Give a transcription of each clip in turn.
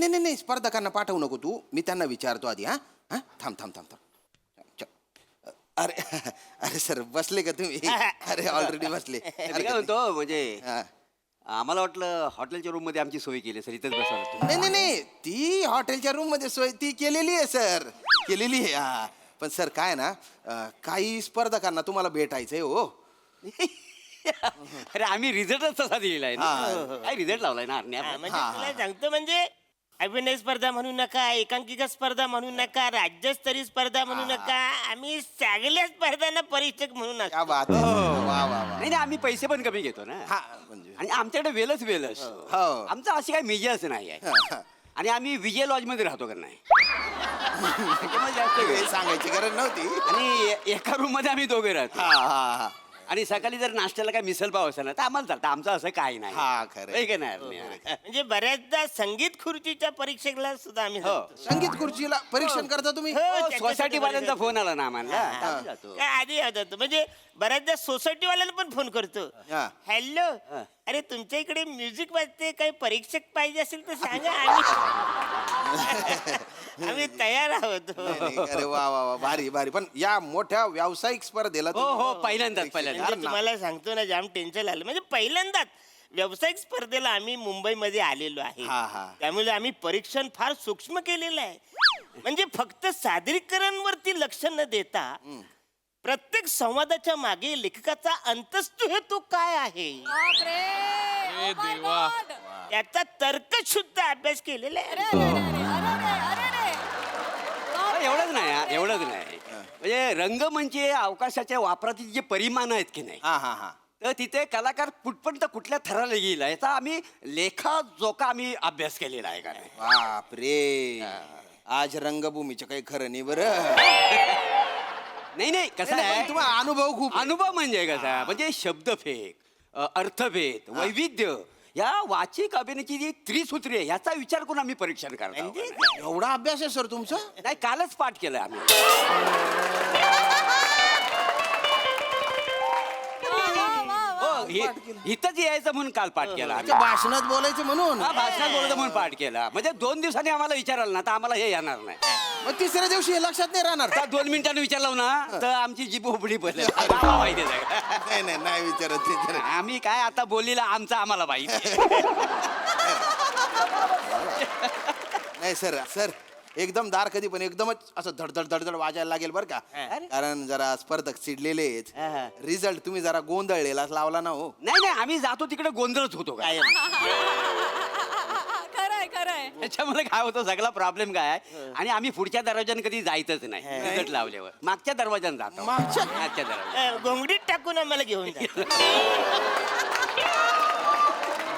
नाही नाही नाही स्पर्धकांना पाठवू नको तू, मी त्यांना विचारतो आधी. हा हा थांब थांब थांब थांब. अरे अरे सर बसले का तुम्ही? अरे ऑलरेडी बसले. मी काय म्हणतो म्हणजे आम्हाला वाटलं हॉटेलच्या रूम मध्ये आमची सोय केली सर, इथंच बसवलं. नाही नाही नाही ती हॉटेलच्या रूम मध्ये सोय ती केलेली आहे सर, केलेली आहे. हा पण सर काय ना काही स्पर्धकांना तुम्हाला भेटायचंय हो. अरे आम्ही रिझल्टच तसा दिलेला आहे ना. काय रिझल्ट लावलाय ना म्हणजे हा, तुला सांगतो म्हणजे अभिनय स्पर्धा म्हणू नका, एकांकिका स्पर्धा म्हणू नका, राज्यस्तरीय स्पर्धा म्हणू नका, आम्ही सगळ्या स्पर्धांना परीक्षक म्हणू नका. क्या बात आहे. वा वा वा. नाही नाही आम्ही पैसे पण कमी घेतो ना. हा म्हणजे आणि आमच्याकडे वेलच वेलच हो. आमचं अशी काही मेजर्स नाही आहे. हा. आणि आम्ही विजय लॉज मध्ये राहतो का नाही. त्याच्यामुळे जास्त हे वेळ. सांगायची गरज नव्हती. आणि एका रूम मध्ये आम्ही दोघे राहतो. हा हा हा आणि सकाळी जर नाश्त्याला काय मिसल पाव असेल ना तर आम्हाला चालतं, आमचं असं काही नाही. हा खरं होय का नाही. म्हणजे बऱ्याचदा संगीत खुर्चीच्या परीक्षेला सुद्धा आम्ही हो. जातो. संगीत खुर्चीला परीक्षण करता तुम्ही? हो, त्याच्यासाठी सोसायटी वाल्यांचा परीक्षा- फोन आला ना आम्हाला तर आम्ही जातो. काय आधी होतो म्हणजे बऱ्याचदा सोसायटी वाल्याला पण फोन करतो. हा. हॅलो, अरे तुमच्या इकडे म्युझिक वाजते, काही परीक्षक पाहिजे असेल तर सांगा, आम्ही तयार आहोत. नाही, नाही. अरे वा वा वा भारी भारी. पण या मोठ्या व्यावसायिक स्पर्धेला हो हो पहिल्यांदाच म्हणजे तुम्हाला सांगतो ना जाम टेन्शन आलं. म्हणजे पहिल्यांदाच व्यावसायिक स्पर्धेला आम्ही मुंबईमध्ये आलेलो आहे. हा, हा. त्यामुळे आम्ही परीक्षण फार सूक्ष्म केलेलं आहे. म्हणजे फक्त सादरीकरणवरती लक्ष न देता प्रत्येक संवादाच्या मागे लेखकाचा अंतस्थ हेतू काय आहे याचा तर्कशुद्ध अभ्यास केलेला आहे. एवढंच नाही एवढंच नाही. म्हणजे रंगमंच अवकाशाच्या वापरातील जे परिमाण आहेत की नाही हा हा हा तर तिथे कलाकार कुठपर्यंत कुठल्या थराला गेला याचा आम्ही लेखाजोखा आम्ही अभ्यास केलेला आहे का नाही. बाप रे. आज रंगभूमीचं काही खरं नाही बरं. नाही नाही कसं नाही, आहे पण तुम्हाला अनुभव खूप आहे. अनुभव म्हणजे कसा म्हणजे शब्दफेक अर्थभेद वैविध्य या वाचिक अभिनयाची जी त्रिसूत्री आहे ह्याचा विचार करून आम्ही परीक्षण करतो. म्हणजे एवढा अभ्यास आहे सर तुमचा? नाही कालच पाठ केलं आम्ही. हो इथंच यायचं म्हणून काल पाठ केला आम्ही. अच्छा, भाषणात बोलायचं म्हणून? हा भाषणात बोलतो म्हणून पाठ केला. म्हणजे 2 दिवसांनी आम्हाला विचाराल ना तर आम्हाला हे येणार नाही. मग तिसऱ्या दिवशी हे लक्षात नाही राहणार? आता 2 मिनिटांनी विचारलं ना तर आमची जीभ उघडी पडली. आम्हाला माहिती आहे सगळं. नाही नाही नाही विचारत. आम्ही काय आता बोलीला आमचं आम्हाला माहिती. नाही सर सर एकदम दार कधी पण एकदमच असं धडधड धडधड वाजायला लागेल बरं का. कारण जरा स्पर्धक चिडलेले आहेत. रिझल्ट तुम्ही जरा गोंधळलेलाच लावला ना हो. नाही नाही आम्ही जातो तिकडे गोंधळच होतो काय. खरंय त्याच्यामुळे काय होतं सगळा प्रॉब्लेम काय आहे आणि आम्ही पुढच्या दरवाजाने कधी जायचंच नाही रिझल्ट लावल्यावर. मागच्या दरवाजाने जातो. मागच्या? मागच्या दरवाजा घोंगडीत टाकून आम्हाला घेऊन जा.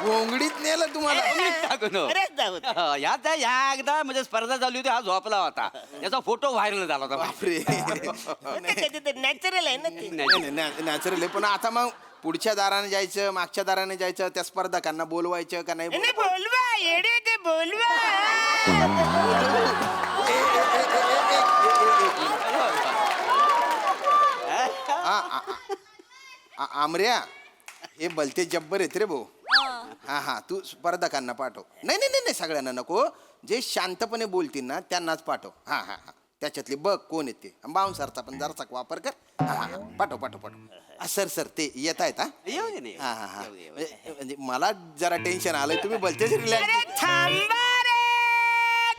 घोंगडीत नेलं तुम्हाला? टाकून हो. बरेच जाऊत. यात या एकदा म्हणजे स्पर्धा चालू होती हा झोपला होता त्याचा फोटो व्हायरल झाला होता. बापरे. नॅचरल आहे ना ते. नॅचरल आहे. पण आता मग पुढच्या दाराने जायचं मागच्या दाराने जायचं त्या स्पर्धकांना बोलवायचं का नाही? नाही बोलवा येडे ते बोलवा. आमऱ्या हे बलते जब्बर आहेत रे भाऊ. हा हा तू स्पर्धकांना पाठव. नाही नाही नाही सगळ्यांना नको. जे शांतपणे बोलतील ना त्यांनाच पाठव. हा हा हा त्याच्यातले बघ कोण येते. बाउन्सरचा पण जरासा वापर कर. हा हा पाठव पाठव पाठव. सर सर ते येत आहेत. येऊ दे नाही. हा हा हा म्हणजे मला जरा टेन्शन आलंय. तुम्ही बोलतेच रिलॅक्स. अरे थांबा रे.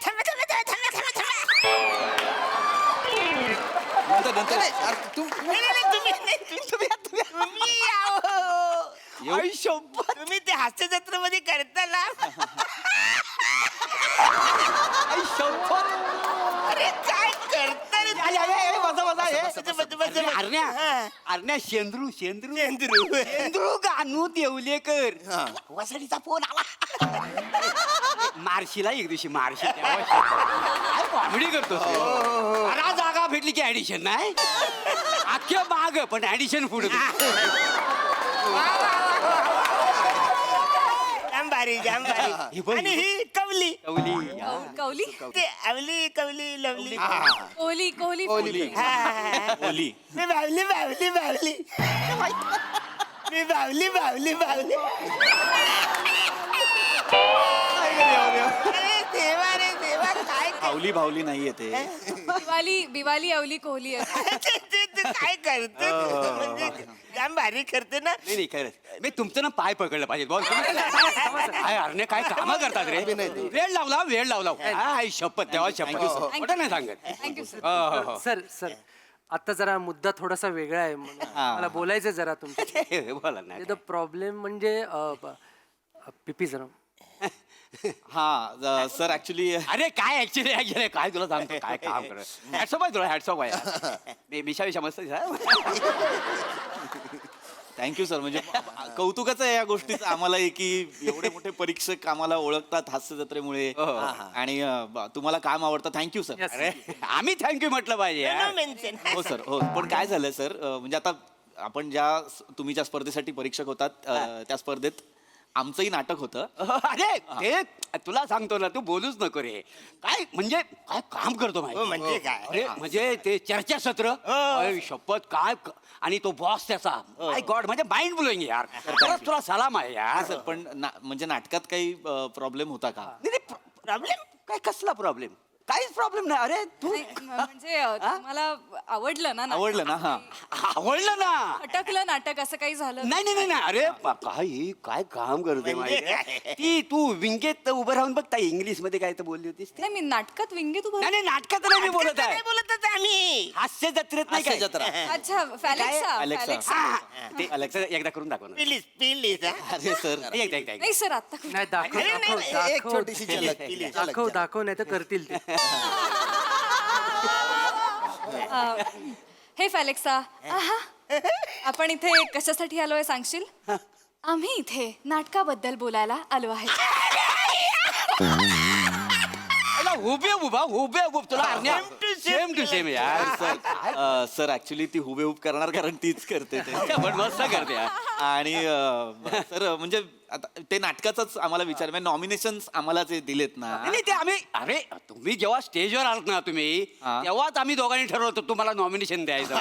थांबा थांबा थांबा थांबा थांबा. नंतर नाही, नाही, तुम्ही आहो. तुम्ही ते हास्य जत्रेमध्ये करता ना. अरे काय करता रे? अरण्या शेंद्रू शेंद्रू शेंद्रू. शेंद्रू गानू देवलेकर हा. वसडीचा फोन आला. मार्शीला एक दिवशी मार्शी काय कॉमेडी करतो अरा जागा भेटली की ऍडिशन नाही अख्ख्या माग पण ऍडिशन पुढे. जाम भारी जाम भारी. आणि ही कवली कौली ते अवली कवली लवली. कोहली कोहली कोहली. ओली. मी बावली बावली बावली. मी बावली बावली बावली. अरे देवा अवली भावली नाहीये ते. बिवाली अवली कोहली आहे. ते काय करत म्हणजे काम भारी करते ना. नाही खरंच मी तुमचं ना पाय पकडलं पाहिजे बोल काय अरणे काय कामं करतात रे. वेळ लावला काय शपथ तेव्हा शपथ कुठं नाही सांगत. Thank you sir. हो. सर सर आता जरा मुद्दा थोडासा वेगळा आहे म्हणून मला बोलायचं जरा तुमच्या. बोला ना द प्रॉब्लेम म्हणजे पिपी जरा हा सर ऍक्च्युली अरे काय ऍक्च्युली काय तुला सांगतो काय काम करत हॅट्सअप आहे तुला हॅट्सअप आहे मिशा मस्त थँक्यू सर. म्हणजे कौतुकाचं आहे या गोष्टीचं आम्हाला की एवढे मोठे परीक्षक आम्हाला ओळखतात हास्य जत्रेमुळे. आणि तुम्हाला काम आवडतं. Thank you sir. अरे आम्ही थँक्यू म्हटलं पाहिजे No यार. mention. हो सर हो. पण काय झालं सर म्हणजे आता आपण तुम्ही ज्या स्पर्धेसाठी परीक्षक होतात त्या स्पर्धेत आमचंही नाटक होतं. अरे ते तुला सांगतो ना तू बोलूच नको रे. काय म्हणजे काय काम करतो माहिती? म्हणजे काय? अरे म्हणजे ते चर्चासत्र शपथ काय आणि तो बॉस त्याचा माय गॉड म्हणजे माइंड ब्लोईंग यार. खरंच तुला सलाम आहे यार. सर पण म्हणजे नाटकात काही प्रॉब्लेम होता का? नाही प्रॉब्लेम काय कसला प्रॉब्लेम काहीच प्रॉब्लेम नाही. अरे तू म्हणजे तुम्हाला आवडलं ना नाटक? आवडलं ना? हा आवडलं ना. अटकलं नाटक असं काही झालं? नाही अरे काय काम करते माहिती ती तू विंगेत उभं राहून बघ ताई इंग्लिश मध्ये काय तर बोलली होतीस ते. नाही मी नाटकात विंगीत उभं. नाही नाटकात नाही मी बोलत काय आहे बोलतच आम्ही. हास्य जत्रेत नाही हास्य काय जत्रा. अच्छा फॅलेक्सा. Alexa. फॅलेक्सा. हा, ते अलेक्सा एकदा करून दाखव ना. प्लीज अरे सर एकदा नाही सर आता नाही दाखव अरे, नाही, दाखव नाही, एक दाखव छोटीशी झलक दाखव दाखव नाही तर करतील ते. हे फॅलेक्सा आहा. आपण इथे कशासाठी आलोय सांगशील? आम्ही इथे नाटकाबद्दल बोलायला आलो आहे. उभे तुला सेम टू सेम यार. सर ऍक्च्युली ती हुबेहूब करणार कारण तीच करते ते. पण मस्त करते यार. आणि सर म्हणजे आता ते नाटकाचंच आम्हाला विचार नॉमिनेशन आम्हाला जे दिलेत ना. नाही ते आम्ही अरे तुम्ही जेव्हा स्टेजवर आलात ना तुम्ही हा. तेव्हाच आम्ही दोघांनी ठरवतो तुम्हाला नॉमिनेशन द्यायचं.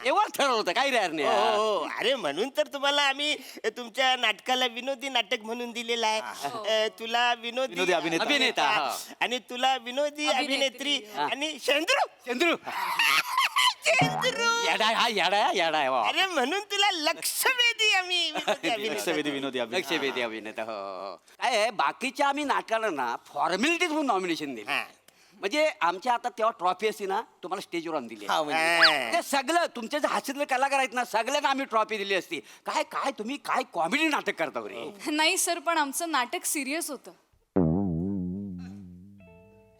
तेव्हाच ठरवलं होतं काही रे हो हो. अरे म्हणून तर तुम्हाला आम्ही तुमच्या नाटकाला विनोदी नाटक म्हणून दिलेलं आहे. तुला विनोदी अभिनेता. अभिनेता, हा. आणि तुला विनोदी अभिनेत्री आणि शेंद्रू. चंद्रू येडा आहे वा. अरे म्हणून तुला लक्षवेधी आम्ही विनोदी अभिनेता. लक्षवेधी विनोदी अभिनेता. लक्षवेधी अभिनेता हो. काय आहे, बाकीच्या आम्ही नाटकाला ना फॉर्मॅलिटीज म्हणून नॉमिनेशन दिले. हा. म्हणजे आमच्या आता तेव्हा ट्रॉफी असते ना तुम्हाला स्टेजवर आणून दिली. हा म्हणजे हा. ते सगळं तुमचे जे हास्यातले कलाकार आहेत ना सगळ्यांना आम्ही ट्रॉफी दिली असती. काय तुम्ही काय कॉमेडी नाटक करता रे. नाही सर पण आमचं नाटक सिरियस होतं.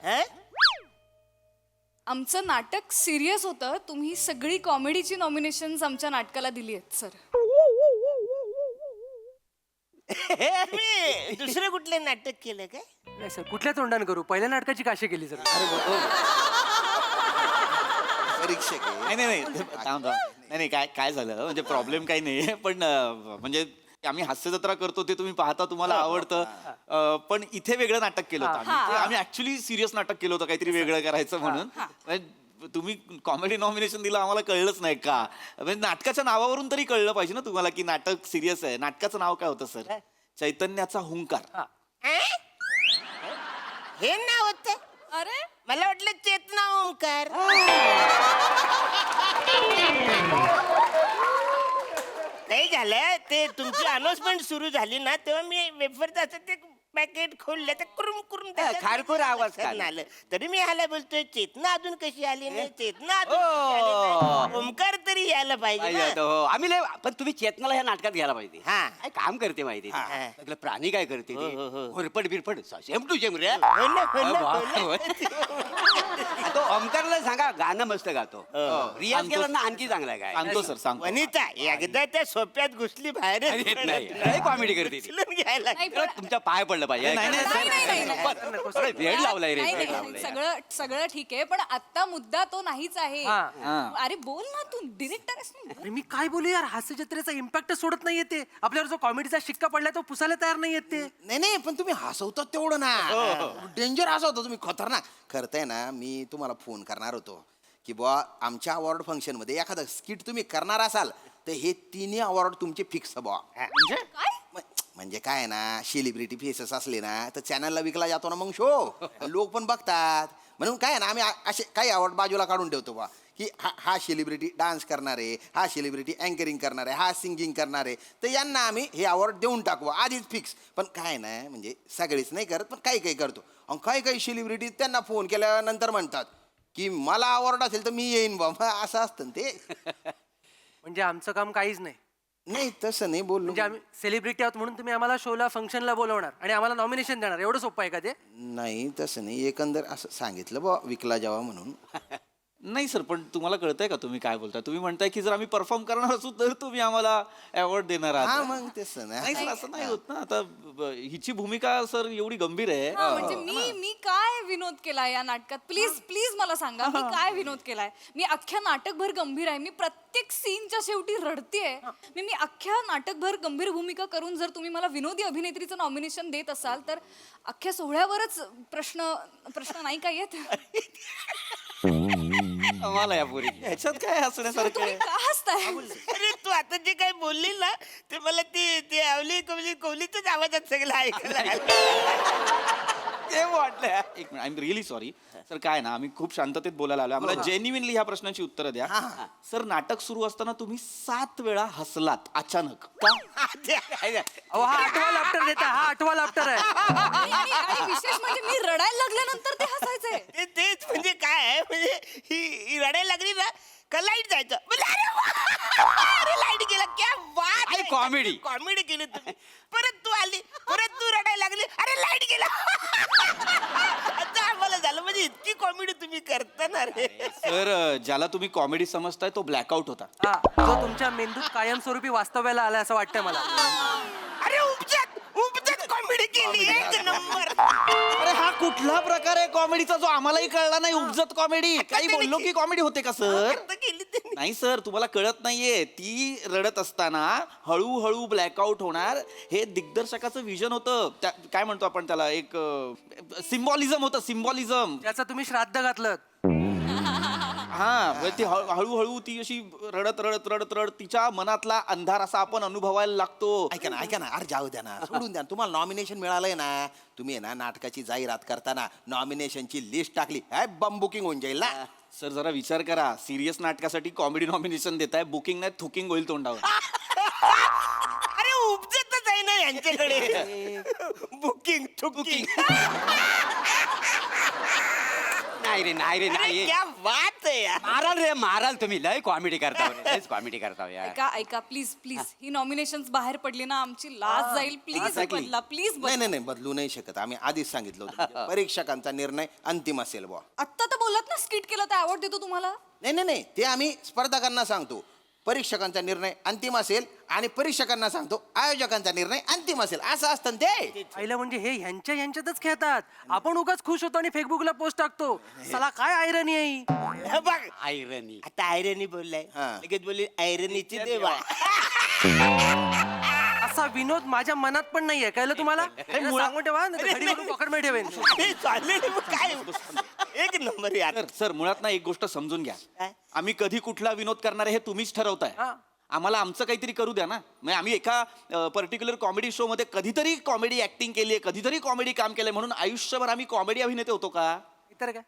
हा? आमचं नाटक सिरियस होतं. तुम्ही सगळी कॉमेडीची नॉमिनेशन्स आमच्या नाटकाला दिली आहेत सर. तुम्ही दुसरं कुठले नाटक केलं काय? नाही सर कुठल्या तोंडाने करू पहिल्या नाटकाची काशी केली सर. परीक्षक आहे. नाही थांब. नाही काय झालं म्हणजे प्रॉब्लेम काही नाही पण म्हणजे आम्ही हास्य जत्रा करतो ते तुम्ही पाहता तुम्हाला आवडतं. पण इथे वेगळं नाटक केलं होतं आम्ही ऍक्च्युली सिरियस नाटक केलं होतं काहीतरी वेगळं करायचं म्हणून. म्हणजे तुम्ही कॉमेडी नॉमिनेशन दिलं आम्हाला कळलंच नाही का. म्हणजे नाटकाच्या नावावरून तरी कळलं पाहिजे ना तुम्हाला की नाटक सिरियस आहे. नाटकाचं नाव काय होतं सर? चैतन्याचा हुंकार. हा? हे नाव होतं? अरे मला वाटलं चेतना ओंकार. नाही झालं ते तुमची अनाउन्समेंट सुरू झाली ना तेव्हा मी वेफरचं असं ते पॅकेट खोललं तर कुरुम कुरुम त्याच्यात खारखुर आवाज चेतना काढला. आलं. तरी मी ह्याला बोलतोय चेतना अजून कशी आली नाही. चेतना अजून कशी आली नाही. ओंकार तरी यायला पाहिजे ना. हो आम्ही लय पण तुम्ही चेतनाला ह्या नाटकात घ्यायला पाहिजे. हा. काय काम करते माहिती हा. सगळं प्राणी काय करते हो, हो, हो. होरपट बिरपट सेम टू सेम रे. हो ना, हो ना, वा, हो ना. तो ओमकारला सांगा गाणं मस्त गातो. रियाज सांगतो. केला ना आणखी चांगला काय सांगतो सर सांगतो. वनिता एकदा त्या सोप्यात घुसली बाहेर येत नाही कॉमेडी करते ती. उचलून घ्यायला नाही खरं तुमच्या पाय पडलं पाहिजे. नाही, नाही, अरे, वेळ लावलाय रे नाही, वेळ नाही, लावलाय. सगळं सगळं ठीक आहे पण आता मुद्दा तो नाहीच आहे. हा. अरे बोल ना तू डिरेक्टर आहेस ना. अरे मी काय बोलू यार हास्य जत्रेचा इम्पॅक्ट सोडत नाहीये ते. आपल्यावर जो कॉमेडीचा शिक्का पडलाय तो पुसायला तयार नाहीयेत ते. नाही पण तुम्ही हसवता तेवढं ना. डेंजर हसवता तुम्ही खतरनाक. खरंय ना मी तुम्हाला फोन करणार होतो की बुवा आमच्या अवॉर्ड फंक्शन मध्ये एखादं स्किट तुम्ही करणार असाल तर हे तिन्ही अवॉर्ड तुमचे फिक्स बुवा. म्हणजे म्हणजे काय आहे ना सेलिब्रिटी फेसेस असले ना तर चॅनलला विकला जातो ना मग शो. लोक पण बघतात. म्हणून काय आहे ना आम्ही असे काही आवड बाजूला काढून ठेवतो बा की हा सेलिब्रिटी डान्स करणार आहे, हा सेलिब्रिटी अँकरिंग करणार आहे, हा सिंगिंग करणार आहे, तर यांना आम्ही हे अवॉर्ड देऊन टाकू आधीच फिक्स. पण काय नाही म्हणजे सगळेच नाही करत, पण काही काही करतो. आणि काही काही सेलिब्रिटी त्यांना फोन केल्यानंतर म्हणतात की मला अवॉर्ड असेल तर मी येईन बा. असं असतं ना ते. म्हणजे आमचं काम काहीच नाही. नाही तसं नाही बोललो. म्हणजे आम्ही सेलिब्रिटी आहोत म्हणून तुम्ही आम्हाला शोला फंक्शनला बोलवणार आणि आम्हाला नॉमिनेशन देणार, एवढं सोपं आहे का ते? नाही तसं नाही, एकंदर असं सांगितलं बा विकला जावा म्हणून. नाही सर, पण तुम्हाला कळतंय का तुम्ही काय बोलताय? तुम्ही म्हणताय की जर आम्ही परफॉर्म करणार असू तर तुम्ही आम्हाला अवॉर्ड देणार हा आहात. मग तसं नाही नाही. सर, असं नाही होत ना. आता हिची भूमिका सर एवढी गंभीर आहे. म्हणजे मी काय विनोद केलाय या नाटकात? प्लीज प्लीज मला सांगा, मी काय विनोद केलाय? मी अख्ख्या नाटकभर गंभीर आहे. मी प्रत्येक सीनच्या शेवटी रडतेय. मी अख्ख्या नाटकभर गंभीर भूमिका करून जर तुम्ही मला विनोदी अभिनेत्रीचं नॉमिनेशन देत असाल तर अख्ख्या सोहळ्यावरच प्रश्न नाही काय येत? आम्हाला या पोरी ह्याच्यात काय हसण्यासारखं तुम्ही आहे? का हसताय? अरे तू आता जे काही बोलली ना ते मला ते आवली कोहलीच्याच आवाजात सगळं ऐकायला आलं. ते वाटलं. एक minute, I am really sorry sir. काय ना, आम्ही खूप शांततेत बोलायला आलो. आम्हाला जेन्युइनली ह्या प्रश्नाची उत्तरं द्या. सर, नाटक सुरू असताना तुम्ही 7 वेळा हसलात अचानक का? अहो, हा 8वा लाफ्टर देता, हा 8वा लाफ्टर आहे. आणि विशेष म्हणजे मी रडायला लागल्यानंतर ते हसायचंय. तेच म्हणजे काय आहे, म्हणजे ही रडायला लागली ना का लाईट जायचं. म्हणलं, अरे वा! अरे लाईट गेला, क्या बात काय comedy. कॉमेडी केली तुम्ही. परत तू आली, परत तू रडायला लागली, अरे लाईट गेला. आता आम्हाला झालं म्हणजे इतकी कॉमेडी तुम्ही करता ना रे. सर, ज्याला तुम्ही कॉमेडी समजताय तो ब्लॅकआउट होता. हा, जो तुमच्या मेंदूत कायमस्वरूपी वास्तव्याला आलाय असं वाटतंय मला. अरे उपजत कॉमेडी केली, एक नंबर. अरे हा कुठला प्रकार आहे कॉमेडीचा जो आम्हालाही कळला नाही? उपजत कॉमेडी. काही बोललो की कॉमेडी होते का सर? आता केली त्यांनी. नाही सर, तुम्हाला कळत नाहीये. ती रडत असताना हळूहळू ब्लॅकआउट होणार हे दिग्दर्शकाचं विजन होतं. काय म्हणतो आपण त्याला, एक सिम्बॉलिझम होतं, सिम्बॉलिझम. त्याचं तुम्ही श्राद्ध घातलं. हा, म्हणजे ती हळूहळू ती अशी रडत रडत रडत रडत तिच्या मनातला अंधार असा आपण अनुभवायला लागतो. ऐका ना अरे जाऊ द्या ना, सोडून द्या ना. तुम्हाला नॉमिनेशन मिळालंय ना, तुम्ही आहे ना नाटकाची जाहिरात करताना नॉमिनेशनची लिस्ट टाकली, बम बुकिंग होऊन जाईल ना. सर, जरा विचार करा. सिरियस नाटकासाठी कॉमेडी नॉमिनेशन देताय, बुकिंग नाही थुकिंग होईल तोंडावर. अरे उपजतच आहे ना यांच्याकडे. बुकिंग थुकिंग. नाही रे नाही रे अरे नाही. क्या बात आहे यार. माराल रे माराल तुम्ही. लय कॉमेडी करता रे, लयच कॉमेडी करता यार. ऐका प्लीज ही नॉमिनेशन बाहेर पडली ना आमची लाज जाईल. Please Exactly. बदला, प्लीज नाही बदलू नाही शकत. आम्ही आधीच सांगितलं होतं परीक्षकांचा निर्णय अंतिम असेल बुवा. आत्ता तर बोलत ना स्किट केलं तर अवॉर्ड देतो तुम्हाला. नाही ते आम्ही स्पर्धकांना सांगतो परीक्षकांचा निर्णय अंतिम असेल आणि परीक्षकांना सांगतो आयोजकांचा निर्णय अंतिम असेल. असं असतं ना ते. पहिलं म्हणजे हे ह्यांच्यातच खेळतात. आपण उगाच खुश होतो आणि फेसबुकला पोस्ट टाकतो. चला काय आयरनी आहे ही. हे बघ आयरनी. आता आयरनी बोललाय, हा. लगेच बोलली आयरनीची देवा. असा विनोद माझ्या मनात पण नाहीये, कळलं तुम्हाला? सांगून ठेवा, नाहीतर घडी करून पॉकेटमध्ये ठेवेन. हे चाललेलं मग काय एक नंबर यार. सर, मुळात ना एक गोष्ट समजून घ्या. काय? आम्ही कधी कुठला विनोद करणार आहे हे तुम्हीच ठरवताय. हा. आम्हाला आमचं काहीतरी करू द्या ना. म्हणजे आम्ही एका पर्टिक्युलर कॉमेडी शो मध्ये कधीतरी कॉमेडी ऍक्टिंग केली आहे, कधीतरी कॉमेडी काम केलंय म्हणून आयुष्यभर आम्ही कॉमेडी अभिनेते होतो का? इतर काय?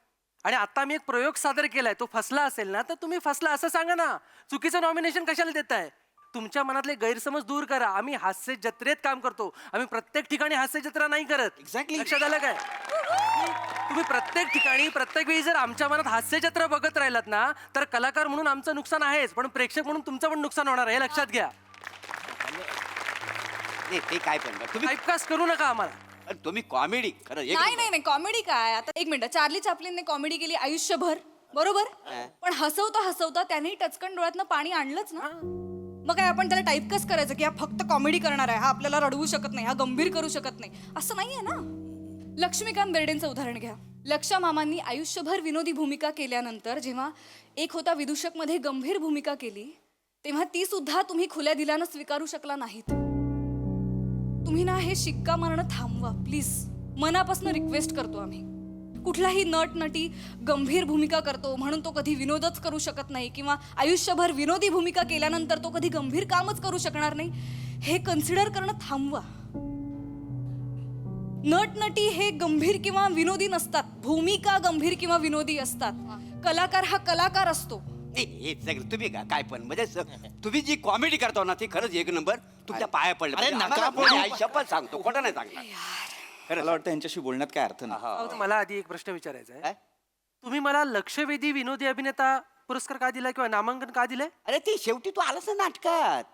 आणि आता मी एक प्रयोग सादर केलाय, तो फसला असेल ना तर तुम्ही फसला असं सांगा ना. चुकीचं नॉमिनेशन कशाला देताय? तुमच्या मनातले गैरसमज दूर करा. आम्ही हास्य जत्रेत काम करतो. आम्ही प्रत्येक ठिकाणी हास्य जत्रा नाही करत. Exactly. लक्षात आलं काय? तुम्ही प्रत्येक ठिकाणी प्रत्येक वेळी जर आमच्या मनात हास्य जत्रा बघत राहिलात ना तर कलाकार म्हणून आमचं नुकसान आहेच, पण प्रेक्षक म्हणून तुमचं पण नुकसान होणार आहे, हे लक्षात घ्या. ते काय पण तुम्ही टाइपकास्ट करू नका आम्हाला. तुम्ही कॉमेडी खरं एक नाही कॉमेडी काय. आता एक मिनिट, चार्ली चॅप्लिनने कॉमेडी केली आयुष्यभर, बरोबर? पण हसवता त्याने टचकन डोळ्यातनं पाणी आणलंच ना. मग काय आपण त्याला टाइपकास्ट करायचं की हा फक्त कॉमेडी करणार आहे, हा आपल्याला रडवू शकत नाही, हा गंभीर करू शकत नाही, असं नाहीये ना. लक्ष्मीकांत बेर्डेंचं उदाहरण घ्या. लक्षा मामांनी आयुष्यभर विनोदी भूमिका केल्यानंतर जेव्हा एक होता विदूषक मध्ये गंभीर भूमिका केली तेव्हा ती सुद्धा तुम्ही खुल्या दिलानं स्वीकारू शकला नाहीत. तुम्ही ना हे शिक्का मारणं थांबवा प्लीज. मनापासून रिक्वेस्ट करतो आम्ही. कुठलाही नट नटी गंभीर भूमिका करतो म्हणून तो कधी विनोदच करू शकत नाही किंवा आयुष्यभर विनोदी भूमिका केल्यानंतर तो कधी गंभीर कामच करू शकणार नाही, हे कन्सिडर करणं थांबवा. नटनटी हे गंभीर किंवा विनोदी नसतात, भूमिका गंभीर किंवा विनोदी असतात. कलाकार हा कलाकार असतो. नाही, हे सगळं तुम्ही काय पण म्हणजे तुम्ही जी कॉमेडी करता ना ती खरंच एक नंबर तुमच्या पाया पडलं. अरे म्हणजे नका आम्हाला बोलू. आई शपथ सांगतो, खोटं नाही सांगणार. मला वाटतं यांच्याशी बोलण्यात काय अर्थ नाही. अहो, तर मला आधी एक प्रश्न विचारायचा आहे. काय? तुम्ही मला लक्षवेधी विनोदी अभिनेता पुरस्कार का दिला किंवा नामांकन का दिलंय? अरे ती शेवटी तू आलास ना नाटकात,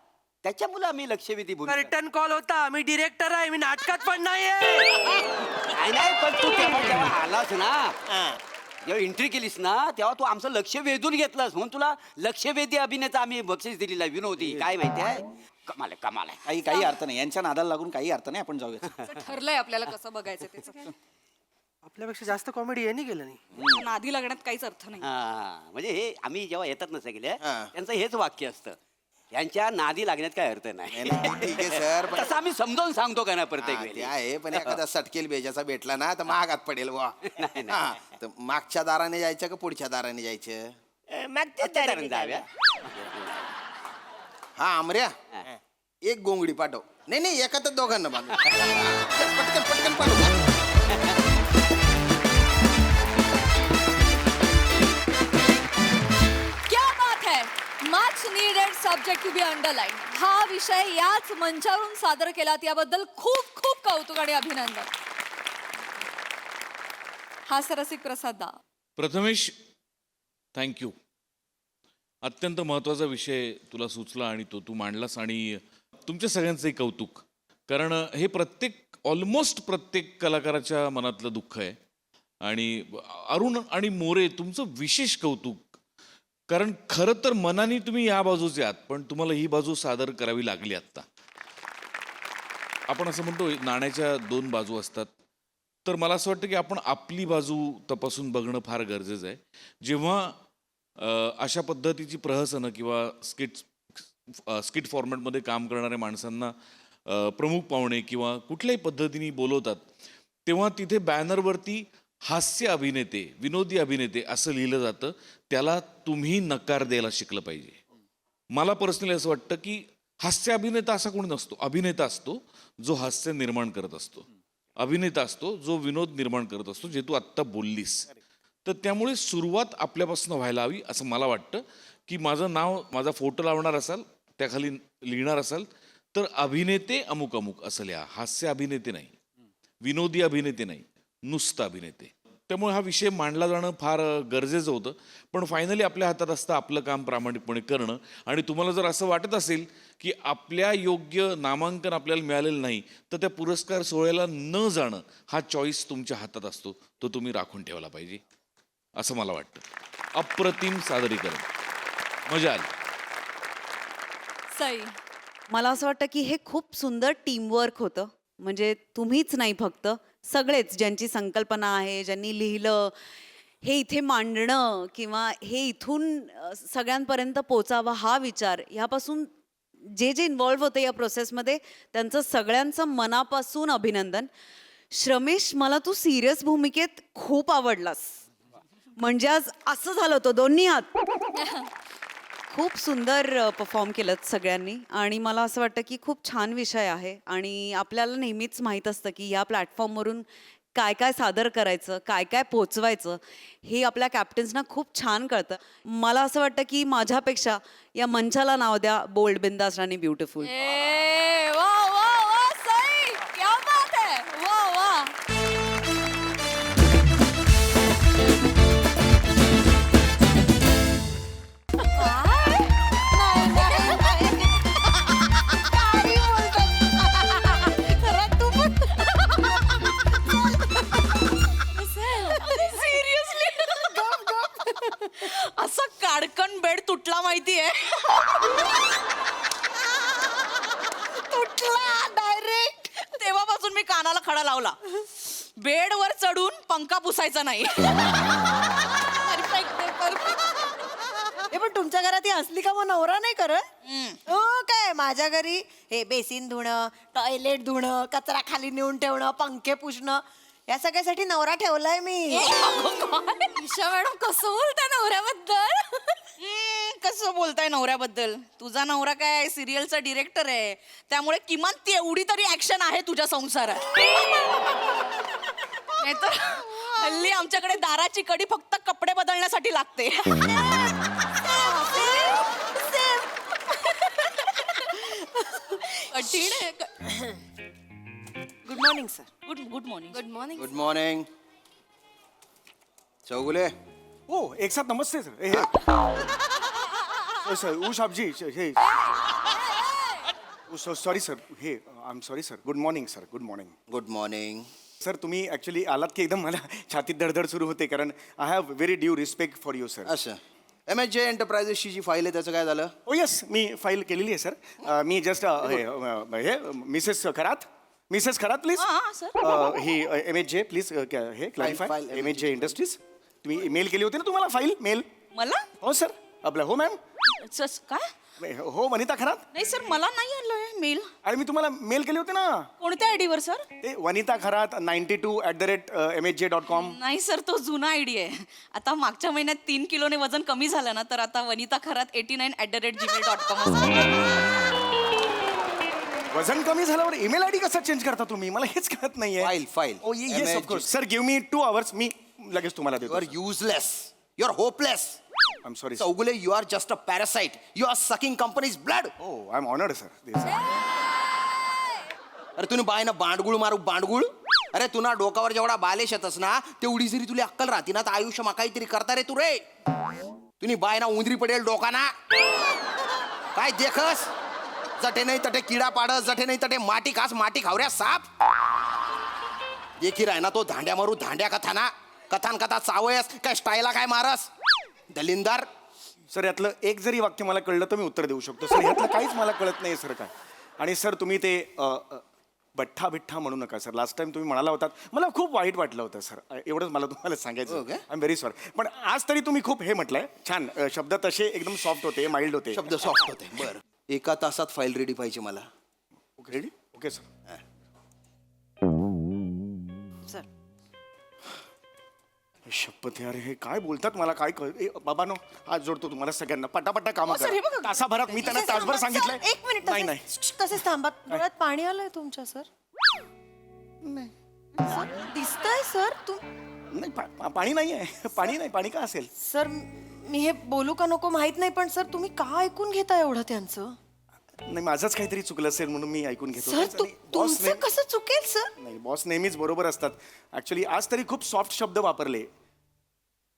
त्याच्यामुळे आम्ही लक्षवेधी भूमिका. रिटर्न कॉल होता. मी डिरेक्टर आहे, मी नाटकात पण नाहीये. नाही नाही, पण तू तेव्हा आलास ना, जेव्हा एंट्री केलीस ना तेव्हा तू आमचं लक्ष वेधून घेतलंस म्हणून तुला लक्षवेधी अभिनेता आम्ही बक्षीस दिलेला आहे. विनोदी काय माहिती आहे, कमाल आहे, कमाल आहे. काही अर्थ नाही यांच्या नादाला लागून काही अर्थ नाही. आपण जाऊया. असं ठरलंय आपल्याला कसं बघायचं त्याचं. आपल्यापेक्षा जास्त कॉमेडी यांनी केलं नाही. नादी लागण्यात काहीच अर्थ नाही. हा, म्हणजे हे आम्ही जेव्हा येतात ना सगळे हा. त्यांचं हेच वाक्य असतं, यांच्या नादी लागण्यात काय अर्थ नाही. ठीक आहे सर, पण तसं आम्ही समजावून सांगतो का ना प्रत्येक हा, ते वेळी. आहे, पण एखादा सटकेल बेजाचा भेटला ना तर महागात पडेल बुवा. हा, तर मागच्या दाराने जायचं का पुढच्या दाराने जायचं? मागच्या त्या दाराने जाव्या. हा आमऱ्या, एक गोंगडी पाठव. नाही नाही, एका तर दोघांना बांधू. पटकन पटकन पाठव. क्या बात है, much needed subject to be underline. हा विषय याच मंचावरून सादर केलात याबद्दल खूप खूप कौतुक आणि अभिनंदन. हास्यरसिक प्रसाद दा. प्रथमेश, थँक्यू. अत्यंत महत्त्वाचा विषय तुला सुचला आणि तो तू मांडलास, आणि तुमच्या सगळ्यांचंही कौतुक. कारण हे ऑलमोस्ट प्रत्येक कलाकाराच्या मनातलं दुःख आहे. आणि अरुण आणि मोरे, तुमचं विशेष कौतुक. कारण खरं तर मनाने तुम्ही या बाजूचे आहात, पण तुम्हाला ही बाजू सादर करावी लागली आत्ता. आपण असं म्हणतो नाण्याच्या दोन बाजू असतात, तर मला असं वाटतं की आपण आपली बाजू तपासून बघणं फार गरजेचं आहे. जेव्हा अशा पद्धतीची प्रहसनं किंवा स्किट फॉर्मॅटमध्ये काम करणाऱ्या माणसांना प्रमुख पाहुणे किंवा कुठल्याही पद्धतीने बोलवतात, तेव्हा तिथे बॅनरवरती हास्य अभिनेते, विनोदी अभिनेते असं लिहिलं जातं. त्याला तुम्ही नकार द्यायला शिकलं पाहिजे. मला पर्सनली असं वाटतं की हास्य अभिनेता असा कोणी नसतो. अभिनेता असतो जो हास्य निर्माण करत असतो, अभिनेता असतो जो विनोद निर्माण करत असतो, जे तू आत्ता बोललीस. तर त्यामुळे सुरुवात आपल्यापासून व्हायला हवी असं मला वाटतं. की माझं नाव, माझा फोटो लावणार असाल, त्याखाली लिहिणार असाल तर अभिनेते अमुक अमुक असं लिहा. हास्य अभिनेते नाही, विनोदी अभिनेते नाही, नुसतं अभिनेते. त्यामुळे हा विषय मांडला जाणं फार गरजेचं होतं. पण फायनली आपल्या हातात असतं आपलं काम प्रामाणिकपणे करणं. आणि तुम्हाला जर असं वाटत असेल की आपल्या योग्य नामांकन आपल्याला मिळालेलं नाही, तर त्या पुरस्कार सोहळ्याला न जाणं हा चॉईस तुमच्या हातात असतो, तो तुम्ही राखून ठेवला पाहिजे असं मला वाटतं. अप्रतिम सादरीकरण, मजा आली. सई. मला असं वाटतं की हे खूप सुंदर टीमवर्क होतं. म्हणजे तुम्हीच नाही, फक्त सगळेच, ज्यांची संकल्पना आहे, ज्यांनी लिहिलं, हे इथे मांडणं किंवा हे इथून सगळ्यांपर्यंत पोचावा हा विचार, ह्यापासून जे जे इन्व्हॉल्व्ह होते या प्रोसेसमध्ये, त्यांचं सगळ्यांचं मनापासून अभिनंदन. श्रमेश, मला तू सिरियस भूमिकेत खूप आवडलास. म्हणजे आज असं झालं होतं दोन्ही हात. खूप सुंदर परफॉर्म केलं सगळ्यांनी. आणि मला असं वाटतं की खूप छान विषय आहे. आणि आपल्याला नेहमीच माहीत असतं की या प्लॅटफॉर्मवरून काय काय सादर करायचं, काय काय पोचवायचं, हे आपल्या कॅप्टन्सना खूप छान कळतं. मला असं वाटतं की माझ्यापेक्षा या मंचाला नाव द्या बोल्ड, बिंदास आणि ब्युटिफुल. ए, वा वा वा सई, क्या बात है, वा वा. असं काडकन बेड तुटला माहितीये. तुटला डायरेक्ट. तेव्हापासून मी कानाला खडा लावला, बेडवर चढून पंखा पुसायचा नाही. पण तुमच्या घरात ही असली का मग नवरा नाही करत? हो काय, माझ्या घरी हे बेसिन धुणं, टॉयलेट धुणं, कचरा खाली नेऊन ठेवणं, पंखे पुसणं, या सगळ्यासाठी नवरा ठेवलाय मी. ईशा मॅडम कसं बोलता नवऱ्याबद्दल? कसं बोलताय नवऱ्याबद्दल? तुझा नवरा काय सिरियलचा डिरेक्टर आहे, त्यामुळे किमान तेवढी तरी ऍक्शन आहे तुझ्या संसारात. नाहीतर हल्ली आमच्याकडे दाराची कडी फक्त कपडे बदलण्यासाठी लागते. कठीण आहे. Good morning sir. Good morning. Good morning. Good morning. Chougule. ओ एक साथ नमस्ते सर. सर उष आपजी हे सॉरी सर हे I am sorry sir. Good morning sir. Good morning. Good morning. Sir तुम्ही ॲक्च्युली आलात की एकदम मला छातीत धडधड सुरू होते कारण I have very due respect for you sir. असं MSJ एंटरप्राइजेसची जी फाईल आहे त्याचं काय झालं? ओ येस मी फाईल केलेली आहे सर. मी जस्ट हे Mrs Kharat please he MSJ please हे क्लॅरिफाय file, MSJ इंडस्ट्रीज. तुम्ही मेल केली होती ना तुम्हाला फाईल मेल? मला हो सर. आपलं हो मॅम. काय? हो वनिता खरात. नाही सर, मला नाही आलं मेल. आणि मी तुम्हाला मेल केले होते ना कोणत्या आयडी वर सर? ते वनिता खरात 92@MSJ.com. नाही सर, तो जुना आयडी आहे. आता मागच्या महिन्यात 3 किलोने वजन कमी झालं ना, तर आता वनिता खरात 89@gmail.com. वजन कमी झाल्यावर ईमेल आयडी कसा चेंज करता तुम्ही? मला हेच कळत नाहीये. File oh yes of course sir. Give me 2 hours. मी लगेच तुम्हाला यू देतो. Are useless. You are hopeless. I am sorry. Chougule, you are just a parasite. You are sucking companies blood. Oh I am honoured sir. अरे तुम्ही बायना बांडगुळ मारू बांडगुळ. अरे तुना डोकावर जेवढा बालेश येतस ना तेवढी जरी तुला अक्कल राहती ना तर आयुष्य काहीतरी करता रे तू रे. तुम्ही बायना उंदरी पडेल डोकाना. काय देखस? जटे नाही तटे किडा पाडस, जटे नाही तटे माटी खास, माटी खावऱ्या साप. देखी राय ना तो धांड्या मारू धांड्या कथाना. कथान कथा चावयस काय स्टाईला काय मारस दलिंदार. सर यातलं एक जरी वाक्य मला कळलं तर मी उत्तर देऊ शकतो सर. यातलं काहीच मला कळत नाही सर काय. आणि सर तुम्ही ते बठ्ठा बिठ्ठा म्हणू नका सर. लास्ट टाइम तुम्ही म्हणाला होतात मला खूप वाईट वाटलं होतं सर. एवढंच मला तुम्हाला सांगायचं. I am very sorry. पण आज तरी तुम्ही खूप हे म्हटलंय छान. शब्द तसे एकदम सॉफ्ट होते, माइल्ड होते. शब्द सॉफ्ट होते. बरं 1 तासात फाईल रेडी पाहिजे मला. Okay ready. Okay sir. Sir शपथ यार हे काय बोलतात मला काय बाबानो हात जोडतो तुम्हाला सगळ्यांना पटापटा काम सर, हे बघा. तासाभरात मी त्यांना तासभर सांगितलंय. एक मिनिट नाही नाही तसेच थांबा. डोळ्यात पाणी आलंय तुमच्या सर. नाही दिसतंय सर. नाही पाणी नाही आहे. पाणी नाही. पाणी का असेल? सर मी हे बोलू का नको माहित नाही पण सर तुम्ही का ऐकून घेता एवढं त्यांचं? नाही माझंच काहीतरी चुकलं असेल म्हणून मी ऐकून घेतो. सर तुमचं कसं चुकेल सर? नाही बॉस नेहमीच बरोबर असतात. ऍक्च्युली आज तरी खूप सॉफ्ट शब्द वापरले.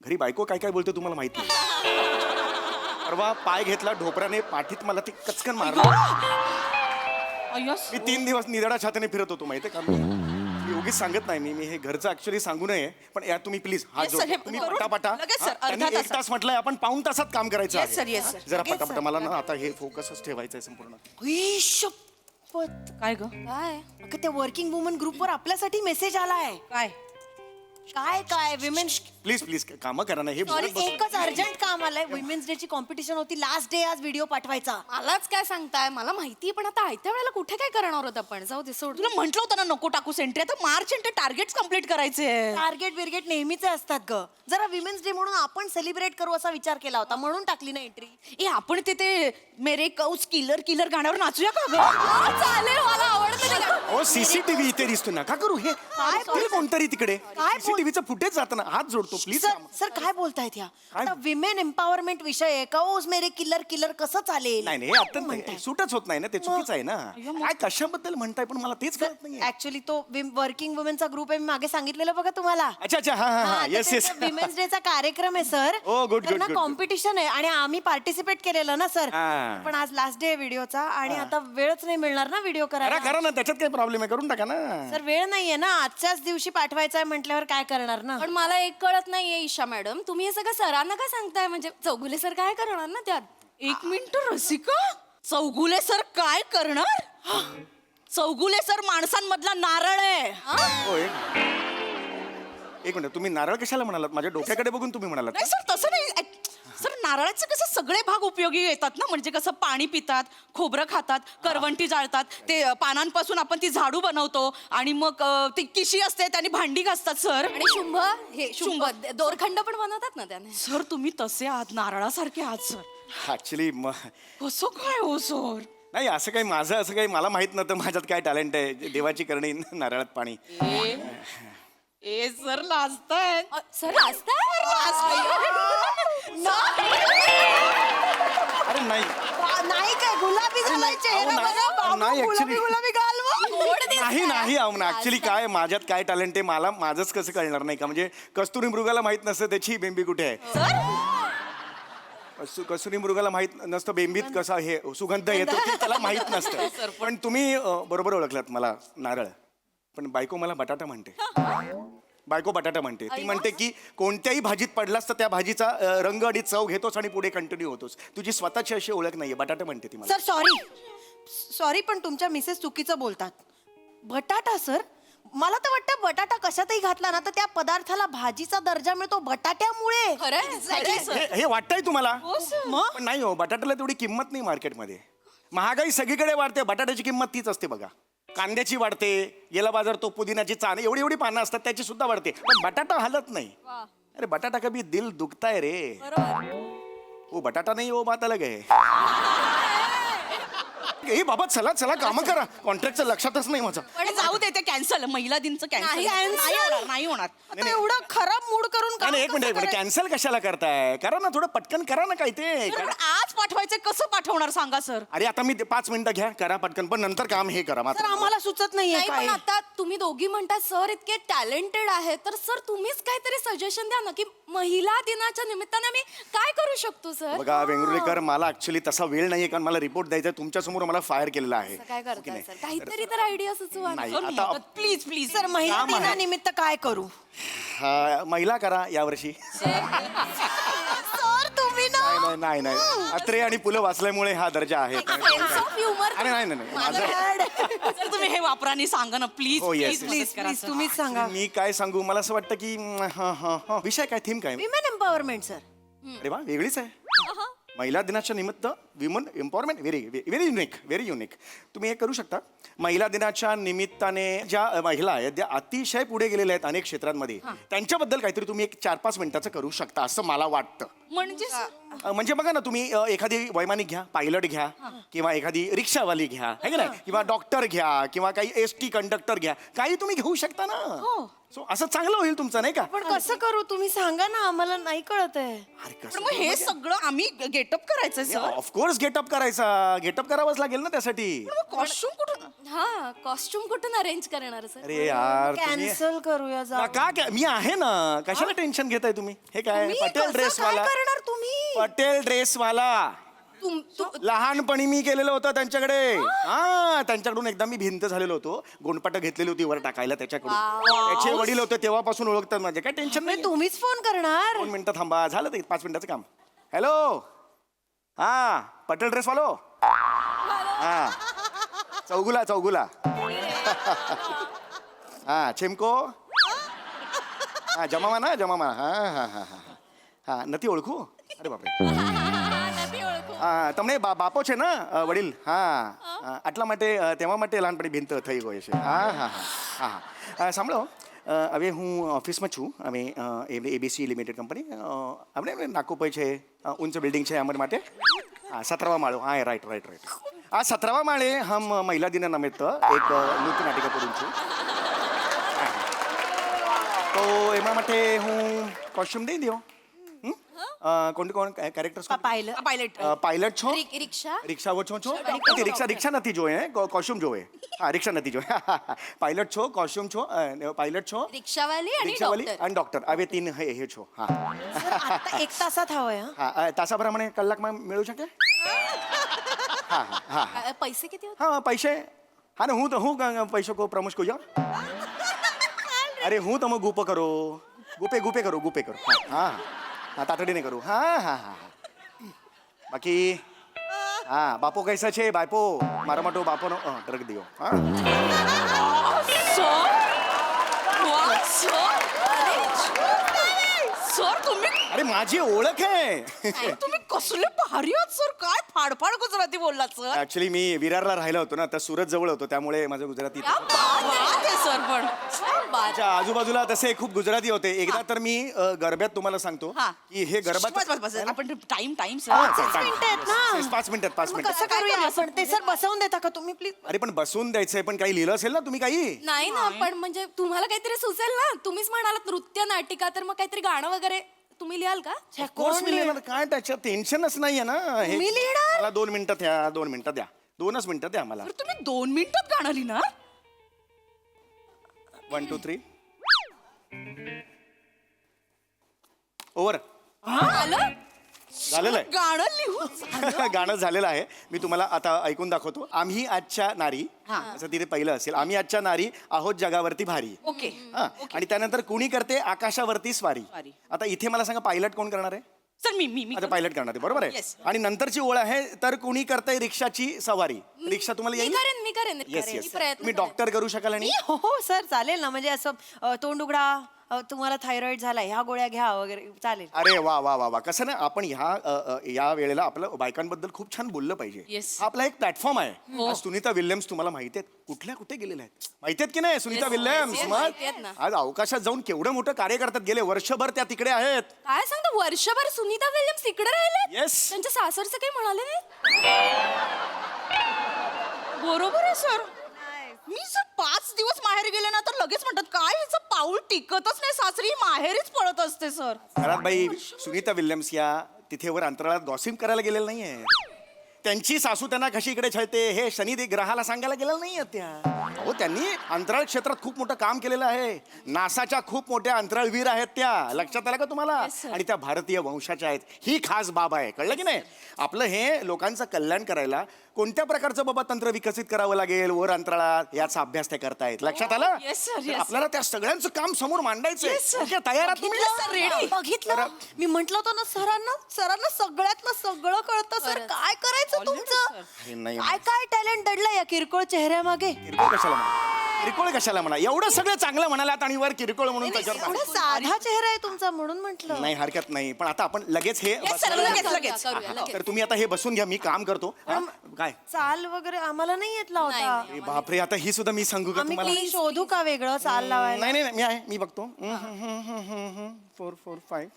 घरी बायको काय काय बोलते तुम्हाला माहित नाही. परवा पाय घेतला ढोपराने पाठीत मला ते कचकन मारलं. मी 3 दिवस निदडा छातीने फिरत होतो माहितीये का. मी उगीच सांगत नाही. मी हे घरचं ऍक्च्युली सांगू नये पण या तुम्ही प्लीज हात Yes, sir, जोडतो. हे तुम्ही करून पटापटा. लगेच, sir, त्यांनी अर्धा 1 तास म्हटलंय आपण 1.5 तासात काम करायचं Yes, sir, आहे. yes, sir. जरा पटापटा मला ना आता हे फोकसच ठेवायचं आहे संपूर्ण. शपथ. काय ग? काय अगं त्या वर्किंग वुमन ग्रुपवर आपल्यासाठी मेसेज आलाय. काय? काय विमेन्स प्लीज प्लीज कामं करा ना. हे सॉरी बोलत बसू. एकच अर्जंट काम आलंय. विमेन्स डे ची कॉम्पिटिशन होती. लास्ट डे आज व्हिडिओ पाठवायचा. मलाच काय सांगताय? मला माहितीये पण आता आयत्या वेळेला कुठे काय करणार होत आपण? जाऊ दे सोड. तुला म्हंटल होतं ना नको टाकू सेंट्री. आता मार्च एंड टार्गेट कम्प्लीट करायचे. टार्गेट बिर्गेट नेहमीच असतात ग. जरा विमेन्स डे म्हणून आपण सेलिब्रेट करू असा विचार केला होता म्हणून टाकली ना एंट्री. ए आपण तिथे मेरे कौस किलर किलर गाण्यावर नाचूया का ग? चालेल, मला आवडतं. ओ सीसीटीव्ही इथे दिसतो नका करू हे. काय कोणतरी तिकडे सीसीटीव्हीचं फुटेज जातं ना. हात जोडतो प्लीज. सर काय बोलतायत या? आता विमेन एम्पॉवरमेंट विषय आहे. कौस मेरे किलर किलर कसं चालेल? नाही नाही आता नाही. सूटच होत नाही ना. ते चुकीचं आहे ना. काय कशाबद्दल म्हणताय पण मला तेच कळत नाही. ऍक्च्युली तो वर्किंग वुमेनचा ग्रुप आहे. मी मागे सांगितलेलं बघा तुम्हाला. अच्छा अच्छा हा हा हा येस येस. विमेन्स डे चा कार्यक्रम आहे sir. Oh, good, good, good. Competition आहे आणि आम्ही पार्टिसिपेट केलेलं ना सर. हा. पण आज लास्ट डे आहे व्हिडिओचा आणि आता वेळच नाही मिळणार ना व्हिडिओ करा करायला. करा ना. त्याच्यात काय प्रॉब्लेम आहे. करून टाका ना. सर वेळ नाहीये ना. आजच्याच दिवशी पाठवायचा आहे म्हटल्यावर काय करणार ना. पण मला एक कळत नाहीये ईशा मॅडम, तुम्ही हे सगळं सरांना का सांगताय? म्हणजे चौगुले सर काय करणार ना त्यात? 1 मिनिट रसिका. चौगुले सर काय करणार? चौगुले सर माणसांमधला नारळ आहे. हो एक मिनिट. तुम्ही नारळ कशाला म्हणालात? माझ्या डोक्याकडे बघून तुम्ही म्हणालात नाही सर तसं नाही. सर नारळाचे कसे सगळे भाग उपयोगी येतात ना, म्हणजे कसं पाणी पितात, खोबरं खातात, करवंटी जाळतात, ते पानांपासून आपण ती झाडू बनवतो आणि मग ती किशी असते त्याने भांडी घासतात सर. आणि शुंभ हे शुंभ दोरखंड पण बनवतात ना त्याने. सर तुम्ही तसे आहात, नारळासारखे आहात सर. ऍक्च्युली कसं काय हो सर? नाही असं काही माझं असं काही मला माहित नव्हतं माझ्यात काय टॅलेंट आहे. देवाची करणी नारळात पाणी. ए सर लाजताय. सर अरे नाही नाही काय गुलाबी झालाय चेहरा नाही, बघा, बाबू, नाही, गुलाबी actually- गुलाबी गाल नाही ऍक्च्युली काय माझ्यात काय टॅलेंट आहे मला माझंच कसं कळणार नाही का. म्हणजे कस्तुरी मृगाला माहित नसतं त्याची बेंबी कुठे आहे. कस्तुरी मृगाला माहित नसतं बेंबीत कसा हे सुगंध येतो ते त्याला माहित नसतं. पण तुम्ही बरोबर ओळखलात मला नारळ. पण बायको मला बटाटा म्हणते. बायको बटाटा म्हणते. ती म्हणते की कोणत्याही भाजीत पडलास तर त्या भाजीचा रंग आणि चव घेतोस आणि पुढे कंटिन्यू होतोस. तुझी स्वतःची अशी ओळख नाहीये. बटाटा म्हणते ती मला. सर सॉरी पण तुमच्या मिसेस चुकीचं बोलतात. बटाटा सर, मला तर वाटतं बटाटा कशातही घातला ना तर त्या पदार्थाला भाजीचा दर्जा मिळतो बटाट्यामुळे. हे वाटतंय तुम्हाला पण नाही हो. बटाट्याला तेवढी किंमत नाही मार्केटमध्ये. महागाई सगळीकडे वाढते. बटाट्याची किंमत तीच असते बघा. कांद्याची वाढते, गेला बाजार तो पुदिनाची चाण एवढी एवढी पानं असतात त्याची सुद्धा वाढते. पण बटाटा हलत नाही. अरे बटाटा कभी दिल दुखताय रे. वो बटाटा नाही वो बात अलग आहे. ए बाबा चला चला कामं करा. कॉन्ट्रॅक्टचं लक्षातच नाही माझं. पण जाऊ दे ते कॅन्सल. महिला दिनचं कॅन्सल नाही होणार. आता एवढं खराब मूड करून काम नाही एक कसं मिनिट करायचं? कॅन्सल कशाला करताय. करा ना थोडं पटकन करा ना काय ते. सर, पण आज पाठवायचं कसं पाठवणार सांगा सर. अरे आता मी 5 मिनिटं घ्या करा पटकन पण नंतर काम हे करा सर मात्र. आम्हाला सुचत नाहीये नाही काय. पण आता तुम्ही दोघी म्हणता सर इतके टॅलेंटेड आहे तर सर तुम्हीच काहीतरी सजेशन द्या ना की महिला दिनाच्या निमित्ताने आम्ही काय करू शकतो सर. बघा वेंगुर्लेकर मला ऍक्च्युली तसा वेळ नाहीये कारण मला रिपोर्ट द्यायचा आहे. तुमच्या समोर मला फायर केलेला आहे. असं काय करताय सर काहीतरी तर आयडिया सुचवा ना. नाही आता प्लीज प्लीज सर महिला काम आहे. दिनानिमित्त काय करू? महिला करा यावर्षी. सर तुम्ही ना नाही नाही नाही नाही अत्रे आणि पुलं वाचल्यामुळे हा दर्जा आहे. Sense of humour. अरे नाही नाही माझं सर तुम्ही हे वापरा आणि सांगा ना प्लीज हो, yes, प्लीज yes. करा प्लीज सर. तुम्हीच सांगा. मी काय सांगू मला असं वाटतं की विषय काय थीम काय. Women empowerment sir. अरे वा वेगळीच आहे. महिला दिनाच्या निमित्त विमन एम्पॉवरमेंट व्हेरी युनिक. तुम्ही हे करू शकता. महिला दिनाच्या निमित्ताने ज्या महिला आहेत त्या अतिशय पुढे गेलेल्या आहेत अनेक क्षेत्रांमध्ये त्यांच्याबद्दल काहीतरी तुम्ही एक 4-5 मिनिटाचं करू शकता असं मला वाटतं. म्हणजे म्हणजे बघा ना तुम्ही एखादी वैमानिक घ्या, पायलट घ्या किंवा एखादी रिक्षावाली घ्या है की नाही किंवा डॉक्टर घ्या किंवा काही ST कंडक्टर घ्या. काही तुम्ही घेऊ शकता ना. सो असं चांगलं होईल तुमचं नाही का. पण कसं करू तुम्ही सांगा ना आम्हाला नाही कळत आहे. अरे पण कसं मग हे सगळं आम्ही गेटअप करायचं सर. ऑफकोर्स गेटअप करायचा. गेटअप करावाच लागेल ना त्यासाठी. कॉस्ट्युम कुठून? हा कॉस्ट्युम कुठून अरेंज करणार सर. अरे यार तुम्ही कॅन्सल करूया जा. मी आहे ना. कशाला टेन्शन घेताय तुम्ही. हे काय पटेल ड्रेस वाला. करणार तुम्ही? पटेल ड्रेस वाला लहानपणी मी केलेलं होतं त्यांच्याकडे. त्यांच्याकडून एकदा मी भिंत झालेलो होतो. गोंडपाट घेतलेली होती वर टाकायला त्याच्याकडून. त्याचे वडील होते तेव्हापासून ओळखतात माझे. काय टेन्शन नाही. तुम्हीच फोन करणार? 2 मिनिटं थांबा झालं ते 5 मिनिटाचं काम. हॅलो हा पटेल ड्रेस वालो. हा चौगुला हा चेमको हा जमामा हा नती ओळखू. अरे बापरे તમને બાપો છે ને વડીલ હા આટલા માટે તેમાં માટે લહાનપણી ભીંત થઈ ગઈ છે. હા સાંભળો હવે હું ઓફિસમાં છું. અમે ABC લિમિટેડ કંપની આપણે નાકોપાઈ છે ઊંચ બિલ્ડિંગ છે અમારા માટે. 17વા માળો. હા રાઈટ. આ 17વા માળે હમ મહિલા દિન નિમિત્ત એક નૃત્ય નાટિકા કરું છું. તો એમાં માટે હું કોસ્ટ્યુમ દઈ દો. કોણ કેરેક્ટર્સ પાયલટ છો રિક્ષાઓ છો રિક્ષા નથી જોઈએ કોસ્ટ્યુમ જોઈએ. હા રિક્ષા નથી જોઈએ. પાયલટ છો કોસ્ટ્યુમ છો પાયલટ છો रिक्षावाली आणि રિક્ષાવાલી डॉक्टर. અને ડોક્ટર હવે 3 हे છો. હા आता 1 तासात हवंय. હા તાસાप्रमाणे કલાકમાં મેળવી શકે. હા હા पैसे किती होते. હા પૈસે હા ને હું પૈસો કો પ્રમોશ को અરે હું તમે ગુપે કરો. હા હા તાતડીને કરું. હા બાકી હા બાપો કૈસા છે બાપો મારા માટે બાપોનો ડ્રગ દિયો. હા सर तुम्ही अरे माझी ओळख आहे. तुम्ही कसले भारी आहात सर काय फाडफाड गुजराती बोललात सर ऍक्च्युली मी विरारला राहिलो होतो ना, तर सुरत जवळ होतो, त्यामुळे माझं गुजराती क्या बात आहे सर पण क्या बात. अच्छा, आजूबाजूला तसे खूप गुजराती होते. एकदा तर मी गरब्यात तुम्हाला सांगतो हा. की हे गरबा बस, आपण टाइम सर मिनिटं आहेत ना. 5 मिनिटात 5 मग मिनिटात. कसं करूया आपण ते सर बसवून देता का तुम्ही प्लीज? अरे पण बसून द्यायचंय, पण काही लिहिलं असेल ना तुम्ही काही. नाही ना पण म्हणजे तुम्हाला काहीतरी सुचेल ना तुम्हीच म्हणालात नृत्य नाटिका तर मग काहीतरी गाणं वगैरे तुम्ही लिहाल का कोर्स मी लिहिणार, काय त्याच्यात टेन्शनच नाहीये ना. हे मी लिहिणार? मला 2 मिनिटं द्या, 2 मिनिटं द्या, 2च मिनिटं द्या मला. तर तुम्ही 2 मिनिटात गाणं लिहिणार 1 2 3 ओव्हर. आलं झालेलं आहे. गाणं लिहू गाणं झालेलं आहे. मी तुम्हाला आता ऐकून दाखवतो. आम्ही आजच्या नारी, असं तिथे पहिलं असेल, आम्ही आजच्या नारी आहोत जगावरती भारी. ओके हा. आणि त्यानंतर कुणी करते आकाशावरती स्वारी. आता इथे मला सांगा पायलट कोण करणार आहे? सर मी आता पायलट करणार आहे, बरोबर आहे. Yes. आणि नंतरची ओळ आहे, तर कुणी करते रिक्षाची सवारी. रिक्षा तुम्हाला मी येईल? करेन मी करेन येस मी येस. प्रयत्न तुम्ही करेन. डॉक्टर करू शकाल आणि हो हो सर चालेल ना, म्हणजे असं तोंड उघडा, तुम्हाला थायरॉइड झाला ह्या गोळ्या घ्या वगैरे चालेल. अरे वा वा वा वा. कसं ना, आपण या वेळेला आपलं बायकांबद्दल खूप छान बोललं पाहिजे. Yes. हा आपला एक प्लॅटफॉर्म आहे. आज सुनीता विल्यम्स तुम्हाला माहिती आहेत कुठल्या कुठे गेलेल्या आहेत, माहिती आहेत की नाही सुनीता विल्यम्स? yes, मग माहिती आहेत ना. आज अवकाशात जाऊन केवढं मोठं कार्य करतात. गेले वर्षभर त्या तिकडे आहेत. काय सांगता वर्षभर सुनीता विल्यम्स इकडे राहिले येस. त्यांच्या सासरचं काही म्हणाले नाही बरोबर आहे सर मी जर 5 दिवस माहेर गेले ना तर लगेच म्हणतात काय हिचं पाऊल टिकतच नाही सासरी माहेरीच पळत असते सर. घरात बाई सुनीता विल्यम्स या तिथे वर अंतराळात गॉसिप करायला गेलेलं नाहीये. त्यांची सासू त्यांना कशी इकडे छळते हे शनी ग्रहाला सांगायला गेलेलं नाहीये त्या. हो, त्यांनी अंतराळ क्षेत्रात खूप मोठं काम केलेलं आहे. नासाच्या खूप मोठ्या अंतराळवीर आहेत त्या. लक्षात आलं का तुम्हाला? आणि त्या भारतीय वंशाच्या आहेत. ही खास बाब आहे, कळलं की नाही? आपलं हे लोकांचं कल्याण करायला कोणत्या प्रकारचं बाबा तंत्र विकसित करावं लागेल वर अंतराळात याचा अभ्यास ते करतायत. लक्षात आलं? Yes, sir, yes. आपल्याला त्या सगळ्यांचं काम समोर मांडायचंय. ओके, तयार आहात तुम्ही? बघितलं मी म्हंटल होतं ना सरांना सगळ्यातलं सगळं कळतं सर. काय करायचं तुमचं? अरे नाही, काय काय टॅलेंट दडलं या किरकोळ चेहऱ्यामागे? किरकोळ कशाला म्हणा, किरकोळ कशाला म्हणा. एवढं सगळं चांगलं म्हणालात आणि वर किरकोळ म्हणून त्याच्यावर एवढा साधा चेहरा आहे तुमचा म्हणून म्हंटल. नाही, हरकत नाही. पण आता आपण लगेच हे Yes, sir, लगेच. तर तुम्ही आता हे बसून घ्या, मी काम करतो. हा? काय चाल वगैरे आम्हाला नाही येतला होता. अरे बापरे, आता ही सुद्धा मी सांगू का आम्ही तुम्हाला? क्लीन शोधू का वेगळं चाल लावायला? नाही नाही, मी आहे, मी बघतो. 4 4 5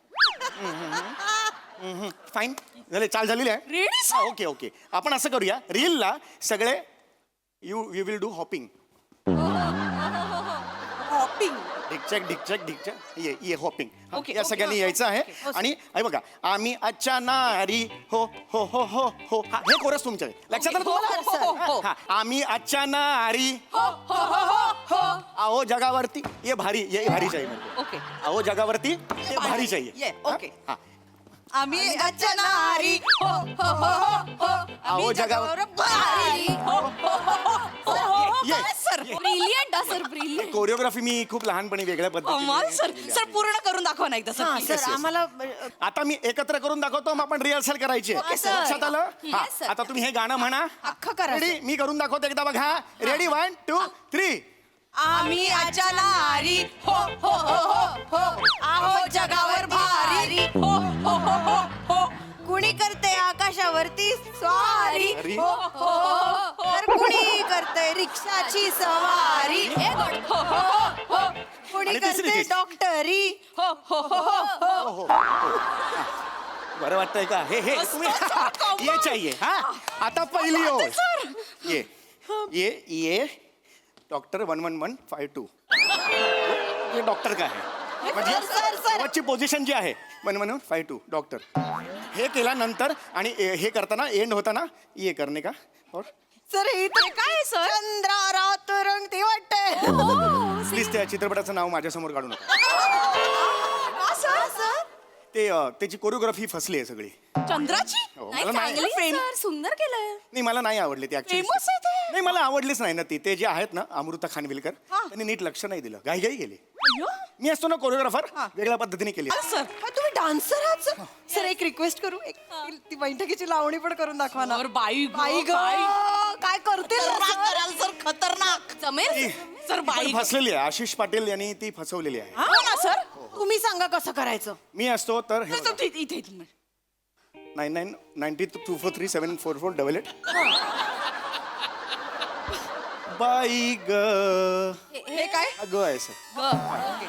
फाईन झाले, चाल झालेली आहे. रेडी हा, ओके ओके. आपण असं करूया, रीलला सगळे you will do hopping. Hopping ढिकचक ढिकचक ढिकचक ये हॉपिंग. Okay, या okay, सगळ्यांनी okay, यायचं आहे. आणि हे बघा, आम्ही आजच्या नारी हो हो हो हो हो. हा, हे कोरस तुमच्या लक्षात आलं तुम्हाला? हो. हा, आम्ही आजच्या नारी आओ जगावरती ये भारी, ये भारी चाहिए. ओके आओ जगावरती ये भारी चाहिए. ये, ओके. हा. आम्ही आजच्या नारी हो हो हो हो आओ आम्ही जगावर जगावर भारी हो हो हो हो हो ये, sir brilliant sir brilliant choreography मी खूप लहानपणी वेगळ्या कमाल सर पद्धतीने सर पूर्ण करून दाखवा ना एकदा हा, सर सर yes. आम्हाला आता मी एकत्र करून दाखवतो, मग आपण रिहर्सल करायची. sir. लक्षात आलं? हा, Yes, sir. आता तुम्ही हे गाणं म्हणा. अख्खं करा रेडी? मी करून दाखवतो एकदा बघा. रेडी 1 2 3. आम्ही आजच्या नारी हो हो हो हो हो आहो जगावर भारी हो हो हो हो हो कुणी करते आकाशावरती स्वारी अरे. हो हो हो. तर कुणी करते रिक्षाची सवारी हे गड हो हो हो हो कुणी आणि तिसरी करते तीस. डॉक्टरी हो हो हो हो बरं वाटतंय का? हे हे तुम्ही ये चाहिए. हा, आता पहिली ओळ. ये ये ये डॉक्टर 11152. हे डॉक्टर का आहे म्हणजे शेवटची पोझिशन जी आहे 11152 डॉक्टर. हे केल्यानंतर आणि हे करताना एंड होताना ये करणे का और सर हे तर काय सर चंद्रा रात रंगती वाटते. प्लीज त्या चित्रपटाचं नाव माझ्यासमोर काढू नका. सर ते त्याची कोरिओग्राफी फसली आहे सगळी. चंद्राची हो, नाही मला नाही चांगली सर सुंदर केलंय नाही, मला नाही आवडली ती ऍक्च्युली. Famous आहे ते. नाही, मला आवडलीच नाही ना ती. ते जे आहेत ना अमृता खानविलकर, त्यांनी नीट लक्ष नाही दिलं, घाई गेली. मी असतो ना कोरिओग्राफर, वेगळ्या पद्धतीने केली. सर तुम्ही डान्सर आहात सर. सर एक रिक्वेस्ट करू, एक ती बैठकीची लावणी पण करून दाखवा ना. सर बाई बाई ग काय करते सर खतरनाक जमेल सर ती बाई पण फसलेली आहे. आशिष पाटील यांनी ती फसवलेली आहे. हो ना सर तुम्ही सांगा कसं करायचं. मी असतो तर हे बघा. इथे 9992437448 बाई ग हे काय ग आहे सर ओके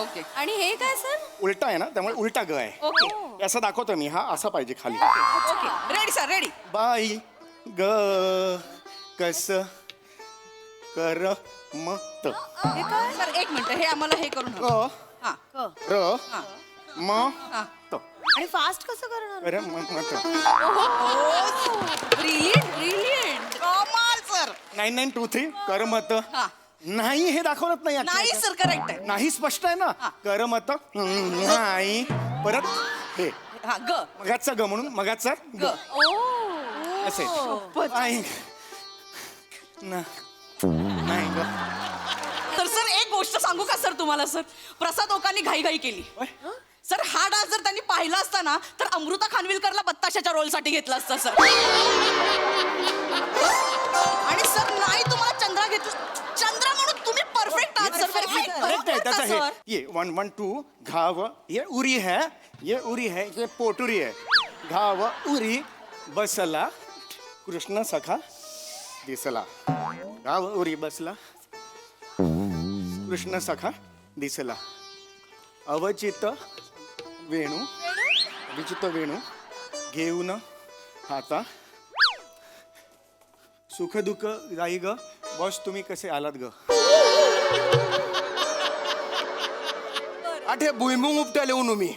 ओके आणि हे काय सर उलटा आहे ना त्यामुळे उलटा ग आहे ओके असं दाखवतो मी हा असा पाहिजे खाली ओके रेडी सर रेडी बाई ग कस कर मत हे काय सर एक मिनिट हे आम्हाला हे करून ग हवं. हा र म हा त आणि फास्ट कसं करणार अरे मत ब्रिलियंट ब्रिलियंट कमाल सर 9923 कर मत हा. नाही हे दाखवत नाही नाही actually. सर करेक्ट आहे नाही स्पष्ट आहे ना हा. कर मत नाही परत हे हा ग मगाचा ग म्हणून मगाचा ग ग असे आई. नाही ग तर सर एक गोष्ट सांगू का सर तुम्हाला सर प्रसाद ओकांनी घाई केली सर हा डान्स जर त्यांनी पाहिला असता ना तर अमृता खानविलकरला बत्ताशाच्या रोलसाठी घेतला असता सर आणि सर नाही तुम्हाला चंद्रा घेतलं चंद्रा म्हणून तुम्ही परफेक्ट आहात सर करेक्ट आहे त्याचा हे ये 1 1 2 घाव ये उरी है ये पोटुरी है घाव उरी बसला कृष्ण सखा दिसला घाव उरी बसला कृष्ण सखा दिसला अवचित वेणू घेऊन हाता सुख दुःख जाई ग बॉस तुम्ही कसे आलात ग आठे भुईमुंग उपटाले येऊन मी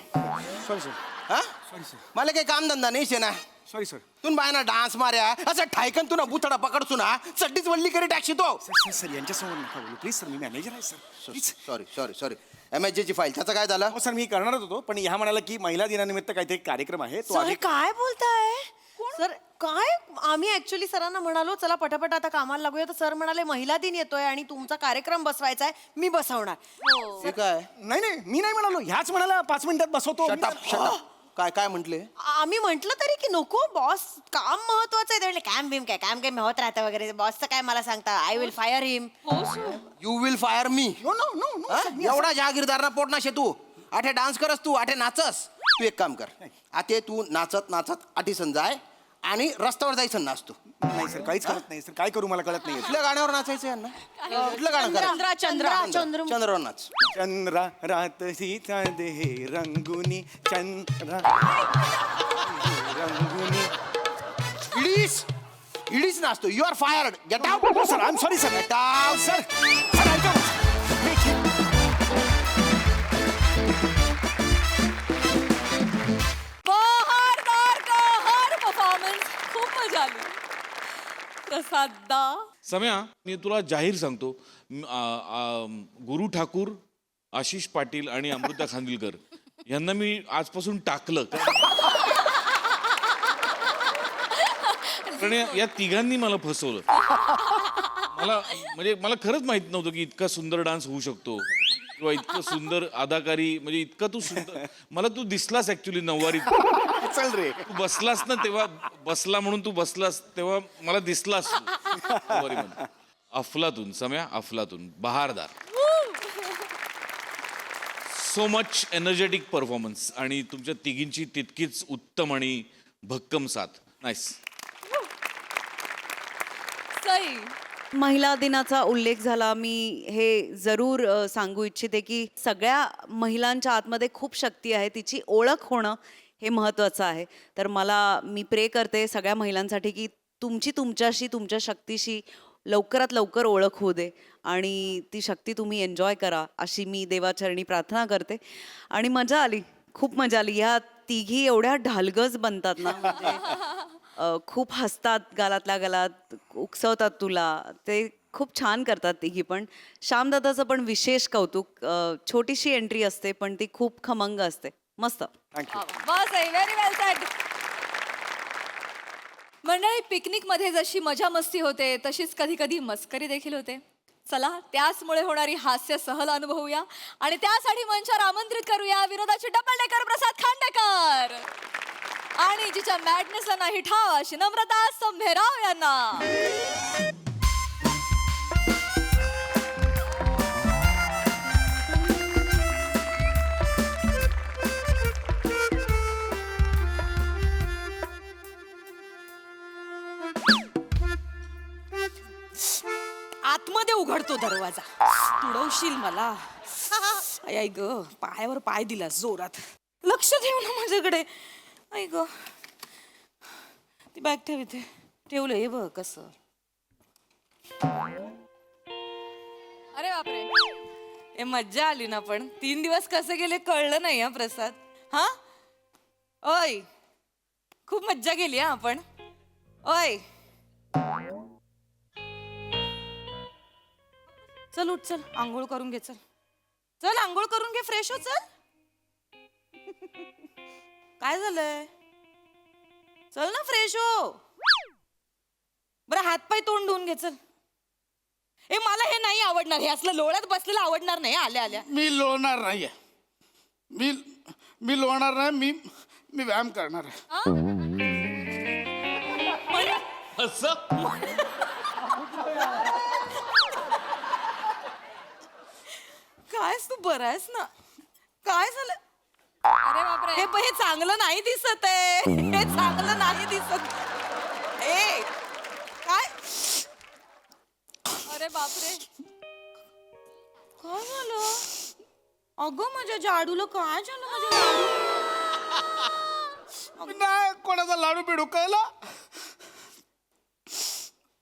सॉरी सर हा मला काही काम धंदा नाही शे ना सॉरी सर तुन बायना डान्स मार्या असं ठायकन तुना बुथडा पकडसू ना चड्डीच वल्ली करी टाकशी तो सर यांच्यासमोर नका बोलू प्लीज सर मी मॅनेजर आहे सर प्लीज सॉरी MSG ची फाईल त्याचं काय झालं हो सर मी करणारच होतो पण ह्या म्हणाला की महिला दिनानिमित्त काहीतरी कार्यक्रम आहे तो सर आधी काय बोलताय सर काय आम्ही ऍक्च्युली सरांना म्हणालो चला पटापट आता कामाला लागूया तर सर म्हणाले महिला दिन येतोय आणि तुमचा कार्यक्रम बसवायचा आहे मी बसवणार हे काय नाही मी नाही म्हणालो ह्याच म्हणाला 5 मिनिटात बसवतो शटअप काय म्हंटले आम्ही म्हंटल तरी की नको बॉस काम महत्वाचं आहे ते म्हणले काम काय होत राहतं वगैरे बॉसचं काय मला सांगता I will fire him you will fire me no no no no एवढा जहागीरदार ना पोट ना शे तू आठे डान्स करस तू आठे नाचस तू एक काम कर आते तू नाचत आठी सण जाय आणि रस्त्यावर जायचं नाच तू नाही सर काहीच करत नाही सर काय करू मला कळत नाही कुठल्या गाण्यावर नाचायचं यांना कुठलं गाणं करायचं? चंद्रावर नाच चंद्रा रात ही चांद हे रंगुनी चंद्रा रंगुनी इडीच नाचतो you are fired get out sir I am sorry sir get out sir sir ऐका बहारदार परफॉर्मन्स खूप मजा आली प्रसाददा सम्या मी तुला जाहीर सांगतो गुरु ठाकूर आशिष पाटील आणि अमृता खानविलकर यांना मी आजपासून टाकलं कारण या तिघांनी मला फसवलं मला खरंच माहित नव्हतं की इतका सुंदर डान्स होऊ शकतो किंवा इतकं सुंदर अदाकारी म्हणजे इतका तू सुंदर मला तू दिसलास ऍक्च्युली नऊवारीत चल रे तू बसलास ना तेव्हा बसला म्हणून तू बसलास तेव्हा मला दिसलास तू नऊवारीमध्ये. अफलातून सम्या अफलातून बहारदार सो मच एनर्जेटिक परफॉर्मन्स आणि तुमच्या तिघींची तितकीच उत्तम आणि भक्कम साथ नाईस सई महिला दिनाचा उल्लेख झाला मी हे जरूर सांगू इच्छिते की सगळ्या महिलांच्या आतमध्ये खूप शक्ती आहे तिची ओळख होणं हे महत्त्वाचं आहे तर मी प्रे करते सगळ्या महिलांसाठी की तुमच्याशी तुमच्या शक्तीशी लवकरात लवकर ओळख होऊ दे आणि ती शक्ती तुम्ही एन्जॉय करा अशी मी देवाचरणी प्रार्थना करते आणि मजा आली खूप मजा आली ह्या तिघी एवढ्या ढालगज बनतात ना म्हणजे खूप हसतात गालातल्या गालात उकसवतात तुला ते खूप छान करतात तिघी पण श्यामदादाचं पण विशेष कौतुक छोटीशी एंट्री असते पण ती खूप खमंग असते मस्त थँक्यू बस व्हेरी वेल सेड मंडळी पिकनिक मध्ये जशी मजा मस्ती होते तशीच कधी कधी मस्करी देखील होते चला त्याचमुळे होणारी हास्य सहल अनुभवूया आणि त्यासाठी मंचावर आमंत्रित करूया विनोदाचे डबल डेकर प्रसाद खांडेकर आणि जिच्या मॅडनेसला नाही ठाव अशी नम्रता संभेराव यांना उघडतो दरवाजा. तुडवशील मला. आई ग, पायावर पाय दिला जोरात. लक्ष ठेव ना माझ्याकडे. आई ग, ती बॅग ठेव इथे. ठेवलं हे बघ कसं. अरे बापरे. ए मज्जा आली ना. पण 3 दिवस कसे गेले कळलं नाही हा प्रसाद. हा ओय, खूप मज्जा केली हा आपण. ओय चल उठ, चल आंघोळ करून घे. चल चल आंघोळ करून घे, फ्रेश हो. चल. काय झालंय? चल ना फ्रेश हो. बरं हातपाय तोंड धुवून घे. चल. ए मला हे नाही आवडणार. हे असलं लोळ्यात बसलेलं आवडणार नाही आल्या आल्या. मी लोणार नाहीये. मी लोणार नाही. मी व्यायाम करणार आहे. काय तू बरं आहेस ना? काय झालं? अरे बापरे. हे चांगलं नाही दिसत आहे. हे चांगलं नाही दिसत. ए काय? अरे बापरे. काय झालं? अगं माझ्या जाडूला काय झालं? माझ्या जाडू नाही कोणाचा लाडू बिडू कळला?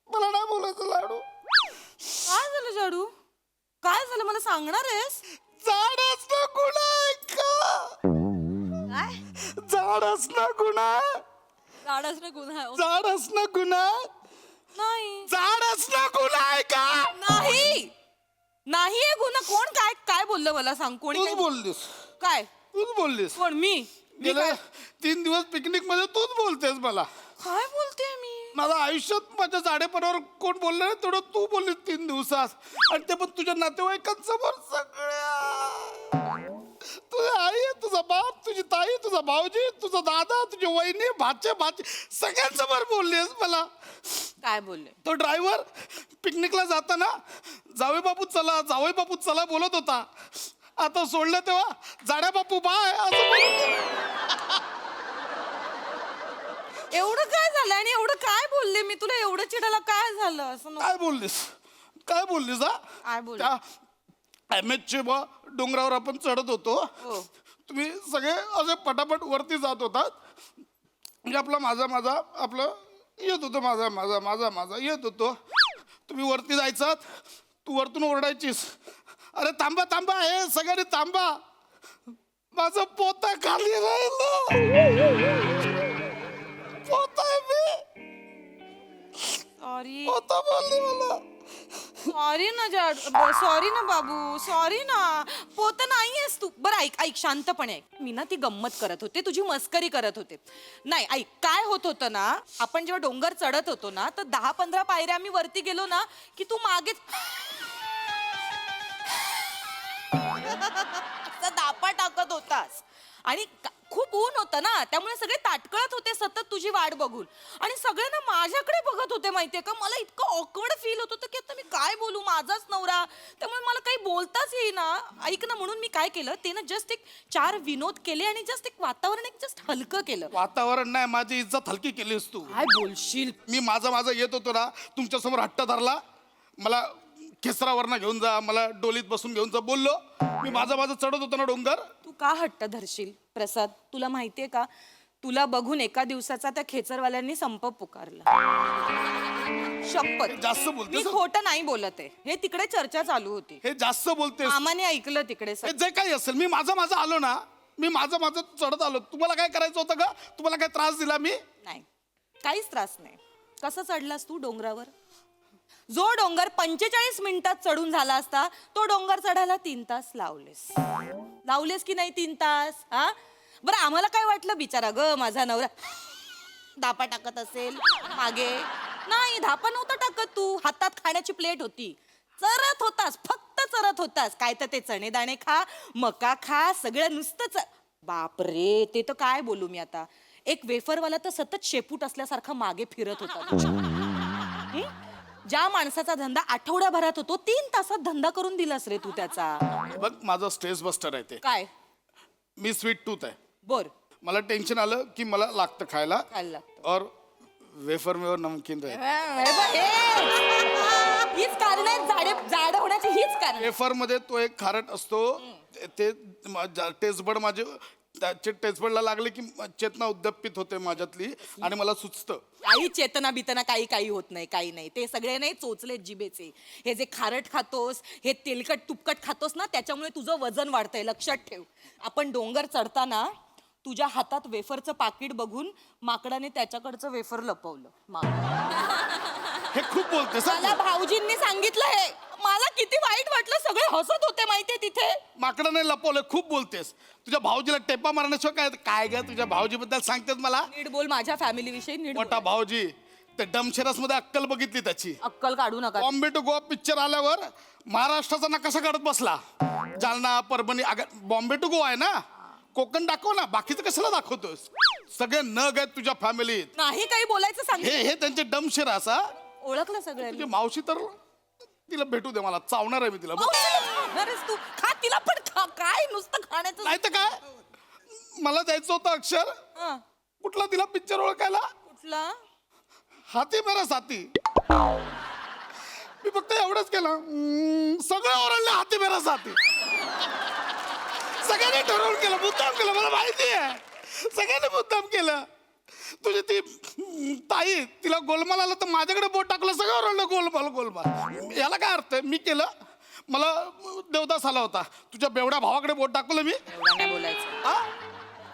मला नाही बोलायचं लाडू. काय झालं जाडू? काय झालं मला सांगणार आहेस? झाड असणं गुन्हा आहे का? झाड असणं गुन्हा. झाड असणं गुन्हा आहे. झाड असणं गुन्हा. नाही झाड असणं गुन्हा आहे का? नाही नाही आहे गुन्हा. कोण काय काय बोललं मला सांग. कोणी तूच काय बोललीस. काय? तूच बोललीस. कोण? मी गेल्या 3 दिवस पिकनिक मध्ये तूच बोलतेस मला. काय बोलते मी? माझ्या आयुष्यात माझ्या जाडेपणावर कोण बोललं नाही तेवढं तू बोललीस 3 दिवसात. आणि ते पण तुझ्या नातेवाईकांसमोर सगळ्या. तुझी आई, तुझा बाप, तुझी ताई, तुझा भाऊजी, तुझा दादा, तुझी वहिनी, भाचे सगळ्यांसमोर बोललीस मला. काय बोलले? तो ड्रायव्हर पिकनिकला जाताना जावई बापू चला बोलत होता. आता सोडलं तेव्हा जाड्या बापू बाय असं बोलत. एवढं काय झालं आणि एवढं काय बोलले मी तुला? एवढं चिडायला काय झालं? असं नको. काय बोललीस हा? काय बोलले? त्या एमएचच्या डोंगरावर आपण चढत होतो. तुम्ही सगळे असे पटापट वरती जात होतात. म्हणजे आपलं येत होतं माझा येत होतो. तुम्ही वरती जायचात. तू वरतून ओरडायचीस, अरे थांबा हे सगळ्यांनी थांबा, माझं पोतं खाली राहिलं. पोतं आहे मी. सॉरी. पोतं बोलली मला. सॉरी ना सॉरी ना बाबू. सॉरी ना. पोत नाहीयेस तू. बरं ऐक शांतपणे ऐक. मी ना ती गंमत करत होते, तुझी मस्करी करत होते. नाही ऐक, काय होत होतं ना, आपण जेव्हा डोंगर चढत होतो ना तर 10-15 पायऱ्या आम्ही वरती गेलो ना की तू मागे दापा टाकत होतास. आणि खूप ऊन होतं ना, त्यामुळे सगळे ताटकळत होते सतत तुझी वाट बघून. आणि सगळे ना माझ्याकडे बघत होते माहितीये का. मला इतकं ऑकवर्ड फील होत होतं की आता मी काय बोलू, माझाच नवरा. त्यामुळे मला काही बोलताच येईना. ऐक ना, म्हणून मी काय केलं ते ना, जस्ट एक 4 विनोद केले आणि जस्ट एक वातावरण जस्ट हलकं केलं. वातावरण नाही, माझी इज्जत हलकी केलीस तू. काय बोलशील? मी माझा येत होतो ना, तुमच्यासमोर हट्ट धरला, मला खेसरावरनं घेऊन जा, मला डोलीत बसून घेऊन जा बोललो. मी माझा चढत होतो ना डोंगर. तू का हट्ट धरशील प्रसाद? तुला माहितीये का, तुला बघून एका दिवसाचा त्या खेचरवाल्यांनी संप पुकारला. शपथ. जास्त बोलतेस. मी खोटं नाही बोलत आहे. हे तिकडे चर्चा चालू होती. हे जास्त बोलतेस. मामाने ऐकलं तिकडे हे जे काही असेल, मी माझा आलो ना, मी माझं चढत आलो. तुम्हाला काय करायचं होतं का? तुम्हाला काय त्रास दिला मी? नाही, काहीच त्रास नाही. कसं चढलास तू डोंगरावर? जो डोंगर 45 मिनिटात चढून झाला असता, तो डोंगर चढायला 3 तास लावलेस की नाही? 3 तास. हा बरं, आम्हाला काय वाटलं, बिचारा ग माझा नवरा धापा टाकत असेल मागे. नाही, धापा नव्हता टाकत. तू हातात खाण्याची प्लेट होती, चरत होतास, फक्त चरत होतास. काय तर ते चणे दाणे खा, मका खा, सगळं नुसतं बापरे, ते तर काय बोलू मी आता. एक वेफरवाला तर सतत शेपूट असल्यासारखा मागे फिरत होता. ज्या माणसाचा धंदा आठवड्याभरात होतो, 3 तासात धंदा करून दिलास रे तू त्याचा. बघ, माझं स्ट्रेस बस्टर आहे ते. काय? मी स्वीट टूथ आहे. बर. मला टेन्शन आलं की मला लागतं खायला. और वेफर में और नमकीन रहे. हीच कारण आहे जाड होण्याची हीच कारण. वेफर मध्ये तो एक खारट असतो ते टेस्टबड माझे त्याचे टेस्टबडला लागले की चेतना उद्दपित होते माझ्यातली आणि मला सुचतं. काही चेतना बितना काही होत नाही, काही नाही. ते सगळे नाही चोचले जिबेचे. हे जे खारट खातोस, हे तेलकट तुपकट खातोस ना, त्याच्यामुळे तुझं वजन वाढतंय. लक्षात ठेव. आपण डोंगर चढताना तुझ्या हातात वेफरचं पाकिट बघून माकडाने त्याच्याकडचं वेफर लपवलं. हे खूप बोलतेस हं मला तू. भाऊजींनी सांगितलं हे. मला किती वाईट वाटलं. सगळे हसत होते माहितीये तिथे. माकडाने लपवलं. खूप बोलतेस. तुझ्या भाऊजीला टेपा मारण्याशिवाय काय ग तुझ्या भाऊजी बद्दल सांगतेस मला? नीट बोल, माझ्या फॅमिली विषयी नीट बोल. मोठा भाऊजी ते डमशेरास मध्ये अक्कल बघितली त्याची. अक्कल काढू नका. बॉम्बे टू गोवा पिक्चर आल्यावर महाराष्ट्राचा नकाशा काढत बसला. जालना, परभणी. बॉम्बे टू गोवा आहे ना, कोकण दाखव ना, बाकीचं कशाला दाखवतोस? सगळे नग आहेत तुझ्या फॅमिलीत. नाही काही बोलायचं सांग. हे त्यांचे डमशेरास हा. ओळखलं सगळ्यांनी. तुझी मावशी तर तिला भेटू दे मला, चावणार आहे मी तिला. मावशीला खाणारच तू. खा तिला पण खा. काय नुसतं खाण्याचं. नाही तर काय, मला द्यायचं होतं अक्षर. हं. कुठला तिला पिक्चर ओळखायला? कुठला? हाती मेरा साथी. मी फक्त एवढंच केलं, सगळे ओरडले हाती मेरा साथी. सगळ्यांनी ठरवून केलं, मुद्दाम केलं. मला माहिती आहे सगळ्यांनी मुद्दाम केलं. तुझी ती ताई, तिला गोलमाल आला तर माझ्याकडे बोट टाकलं, सगळं ओरडलं गोलमाल. याला काय अर्थ आहे? मी केलं. मला देवदास आला होता, तुझ्या बेवड्या भावाकडे बोट टाकलं मी. एवढा नाही बोलायचं.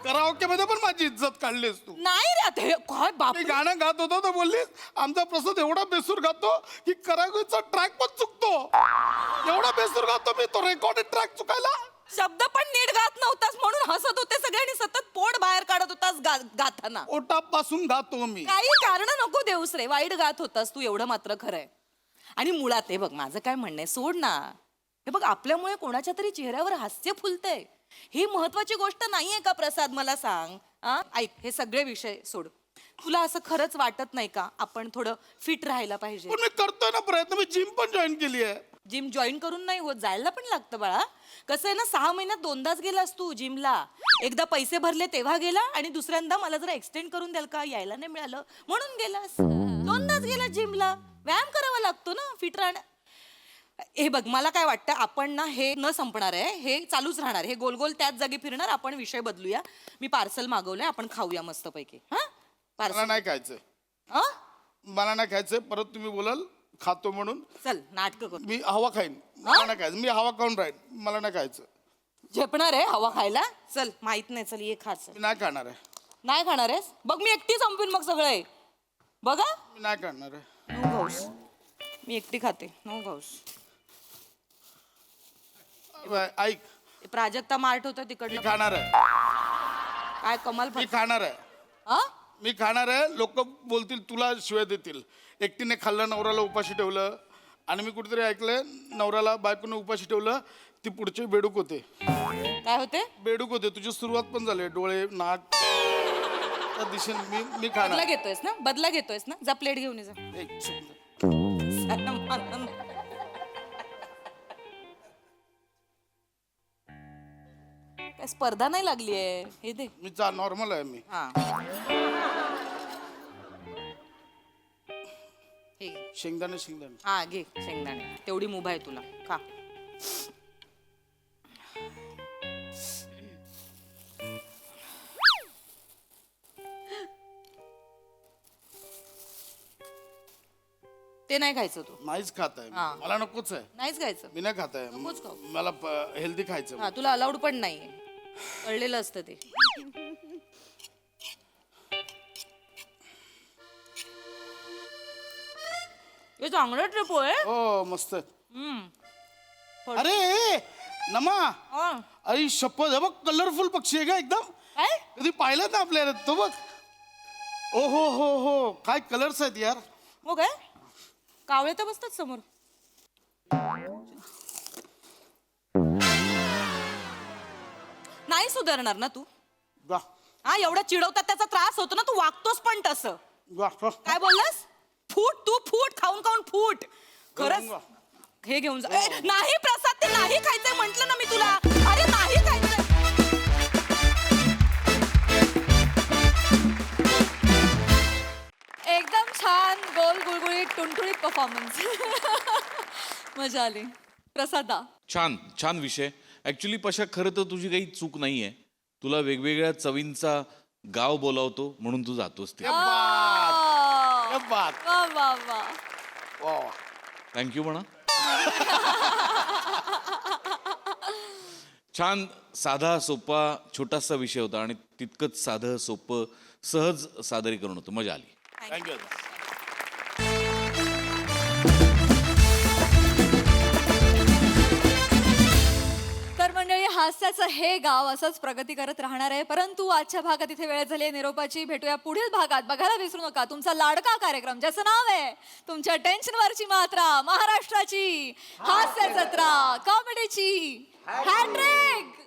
कराओके मध्ये पण माझी इज्जत काढलीस तू. नाही रे आता हे काय बाप. मी गाणं गात होतो तर बोललीस आमचा प्रसाद एवढा बेसूर गातो की कराओकेचा ट्रॅक पण चुकतो. एवढा बेसूर गातो मी, तो रेकॉर्डेड ट्रॅक चुकायला. शब्द पण नीट गात नव्हतास म्हणून हसत होते सगळ्यांनी. सतत पोट बाहेर काढत होतास गाताना. पोटापासून गातो मी. काही कारण नको देऊस रे. वाईट गात होतास तू, एवढं मात्र खरंय. आणि मुळात हे बघ, माझं काय म्हणणं आहे, सोड ना. हे बघ, आपल्यामुळे कोणाच्या तरी चेहऱ्यावर हास्य फुलतंय. ही महत्वाची गोष्ट नाहीये का प्रसाद? मला सांग. ऐक, हे सगळे विषय सोड. तुला असं खरंच वाटत नाही का आपण थोडं फिट राहायला पाहिजे? पण मी करतोय ना प्रयत्न. मी जिम पण जॉईन केली आहे. जिम जॉईन करून नाही होत, जायला पण लागतं बाळा. कसं आहे ना, 6 महिन्यात 2दाच गेलास तू जिमला. एकदा पैसे भरले तेव्हा गेला आणि दुसऱ्यांदा मला जरा एक्सटेंड करून द्याल का, यायला नाही मिळालं म्हणून गेलास. 2दाच गेला जिमला. व्यायाम करावा लागतो ना फिट राहण्या. हे बघ, मला काय वाटतं, आपण ना हे न संपणार आहे, हे चालूच राहणार. हे गोल गोल त्याच जागी फिरणार. आपण विषय बदलूया. मी पार्सल मागवलंय, आपण खाऊया मस्तपैकी. हा मला पार्सल. नाही खायचंय. मला नाही खायचंय. परत तुम्ही बोलाल खातो म्हणून. चल नाटक कर. मी हवा खाईन. मला नाही खायचं. मी हवा खाऊन राहीन. मला नाही खायचं. झेपणार आहे हवा खायला? चल, माहित नाही. चल ये खा. चल. मी नाही खाणार आहे. नाही खाणार आहेस? बघ मी एकटी संपवीन मग सगळं आहे. बघा, मी नाही खाणार आहे. नो घाऊस. मी एकटी खाते. नो घाऊस. ऐक, प्राजक्ता मार्ट होतं मी तिकडलं. खाणार आहे. काय कमाल. मी खाणार आहे. हा? मी खाणार आहे. लोक बोलतील, तुला शिवाय देतील. एकटीने खाल्लं, नवऱ्याला उपाशी ठेवलं. आणि मी कुठेतरी ऐकलंय, नवऱ्याला बायकोने उपाशी ठेवलं, ती पुढचे बेडूक होते. काय होते? बेडूक होते. तुझी सुरुवात पण झाली. डोळे, नाक त्या दिशेने. मी खाणार. बदला घेतोयस ना? बदला घेतोयस ना? जा प्लेट घेऊन ये जा. एक सेकंद. काय स्पर्धा नाही लागली आहे? हे दे. मी नॉर्मल आहे मी. हा हे घे. शेंगदाणे. हा घे शेंगदाणे. तेवढी मुभा आहे तुला. खा. ते नाही खायचं तू. नाहीच खात आहे. हा. मला नकोच आहे. नाहीच खायचं. मी नाही खात आहे. नकोच खाऊ. मला हेल्दी खायचं. हा, तुला अलाउड पण नाहीये. कळलेलं असतं ते. हे चांगलं ट्रिप होय. हो मस्त. हम्म. अरे नमा, हा. अरे शपथ आहे बघ, कलरफुल पक्षी आहे का एकदम. काय? कधी पाहिलं ना आपल्या तो बघ. ओ हो, काय कलर्स आहेत यार. हो काय? कावळे तर बसतात समोर. नाही सुधारणार ना तू? वा हा, एवढा चिडवतात त्याचा त्रास होतो ना, तू वागतोस पण तसं. वा वा. काय बोललास? फूट तू फूट. खाऊन फूट. खरंच वा. हे घेऊन जा. नाही प्रसाद, ते नाही खायचंय म्हंटल ना मी तुला. अरे नाही खायचंय. एकदम छान गोल गुळगुळीत टुणटुणीत परफॉर्मन्स. मजा आली. प्रसादा. छान छान विषय. ऍक्च्युली पशा खरं तर तुझी काही चूक नाहीये. तुला वेगवेगळ्या चवींचा गाव बोलावतो म्हणून तू जातोस ते. क्या बात. वा वा वा. वा. थँक्यू म्हणा. छान साधा सोपा छोटासा विषय होता आणि तितकंच साधं सोपं सहज सादरीकरण होतं. मजा आली. थँक्यू. तर मंडळी, हास्याचं हे गाव असंच प्रगती करत राहणार आहे. परंतु आजच्या भागात इथे वेळ झाली आहे निरोपाची. भेटूया पुढील भागात. बघायला विसरू नका तुमचा लाडका कार्यक्रम ज्याचं नाव आहे तुमच्या टेन्शनवरची मात्रा, महाराष्ट्राची हास्य जत्रा, कॉमेडीची हॅट्रिक.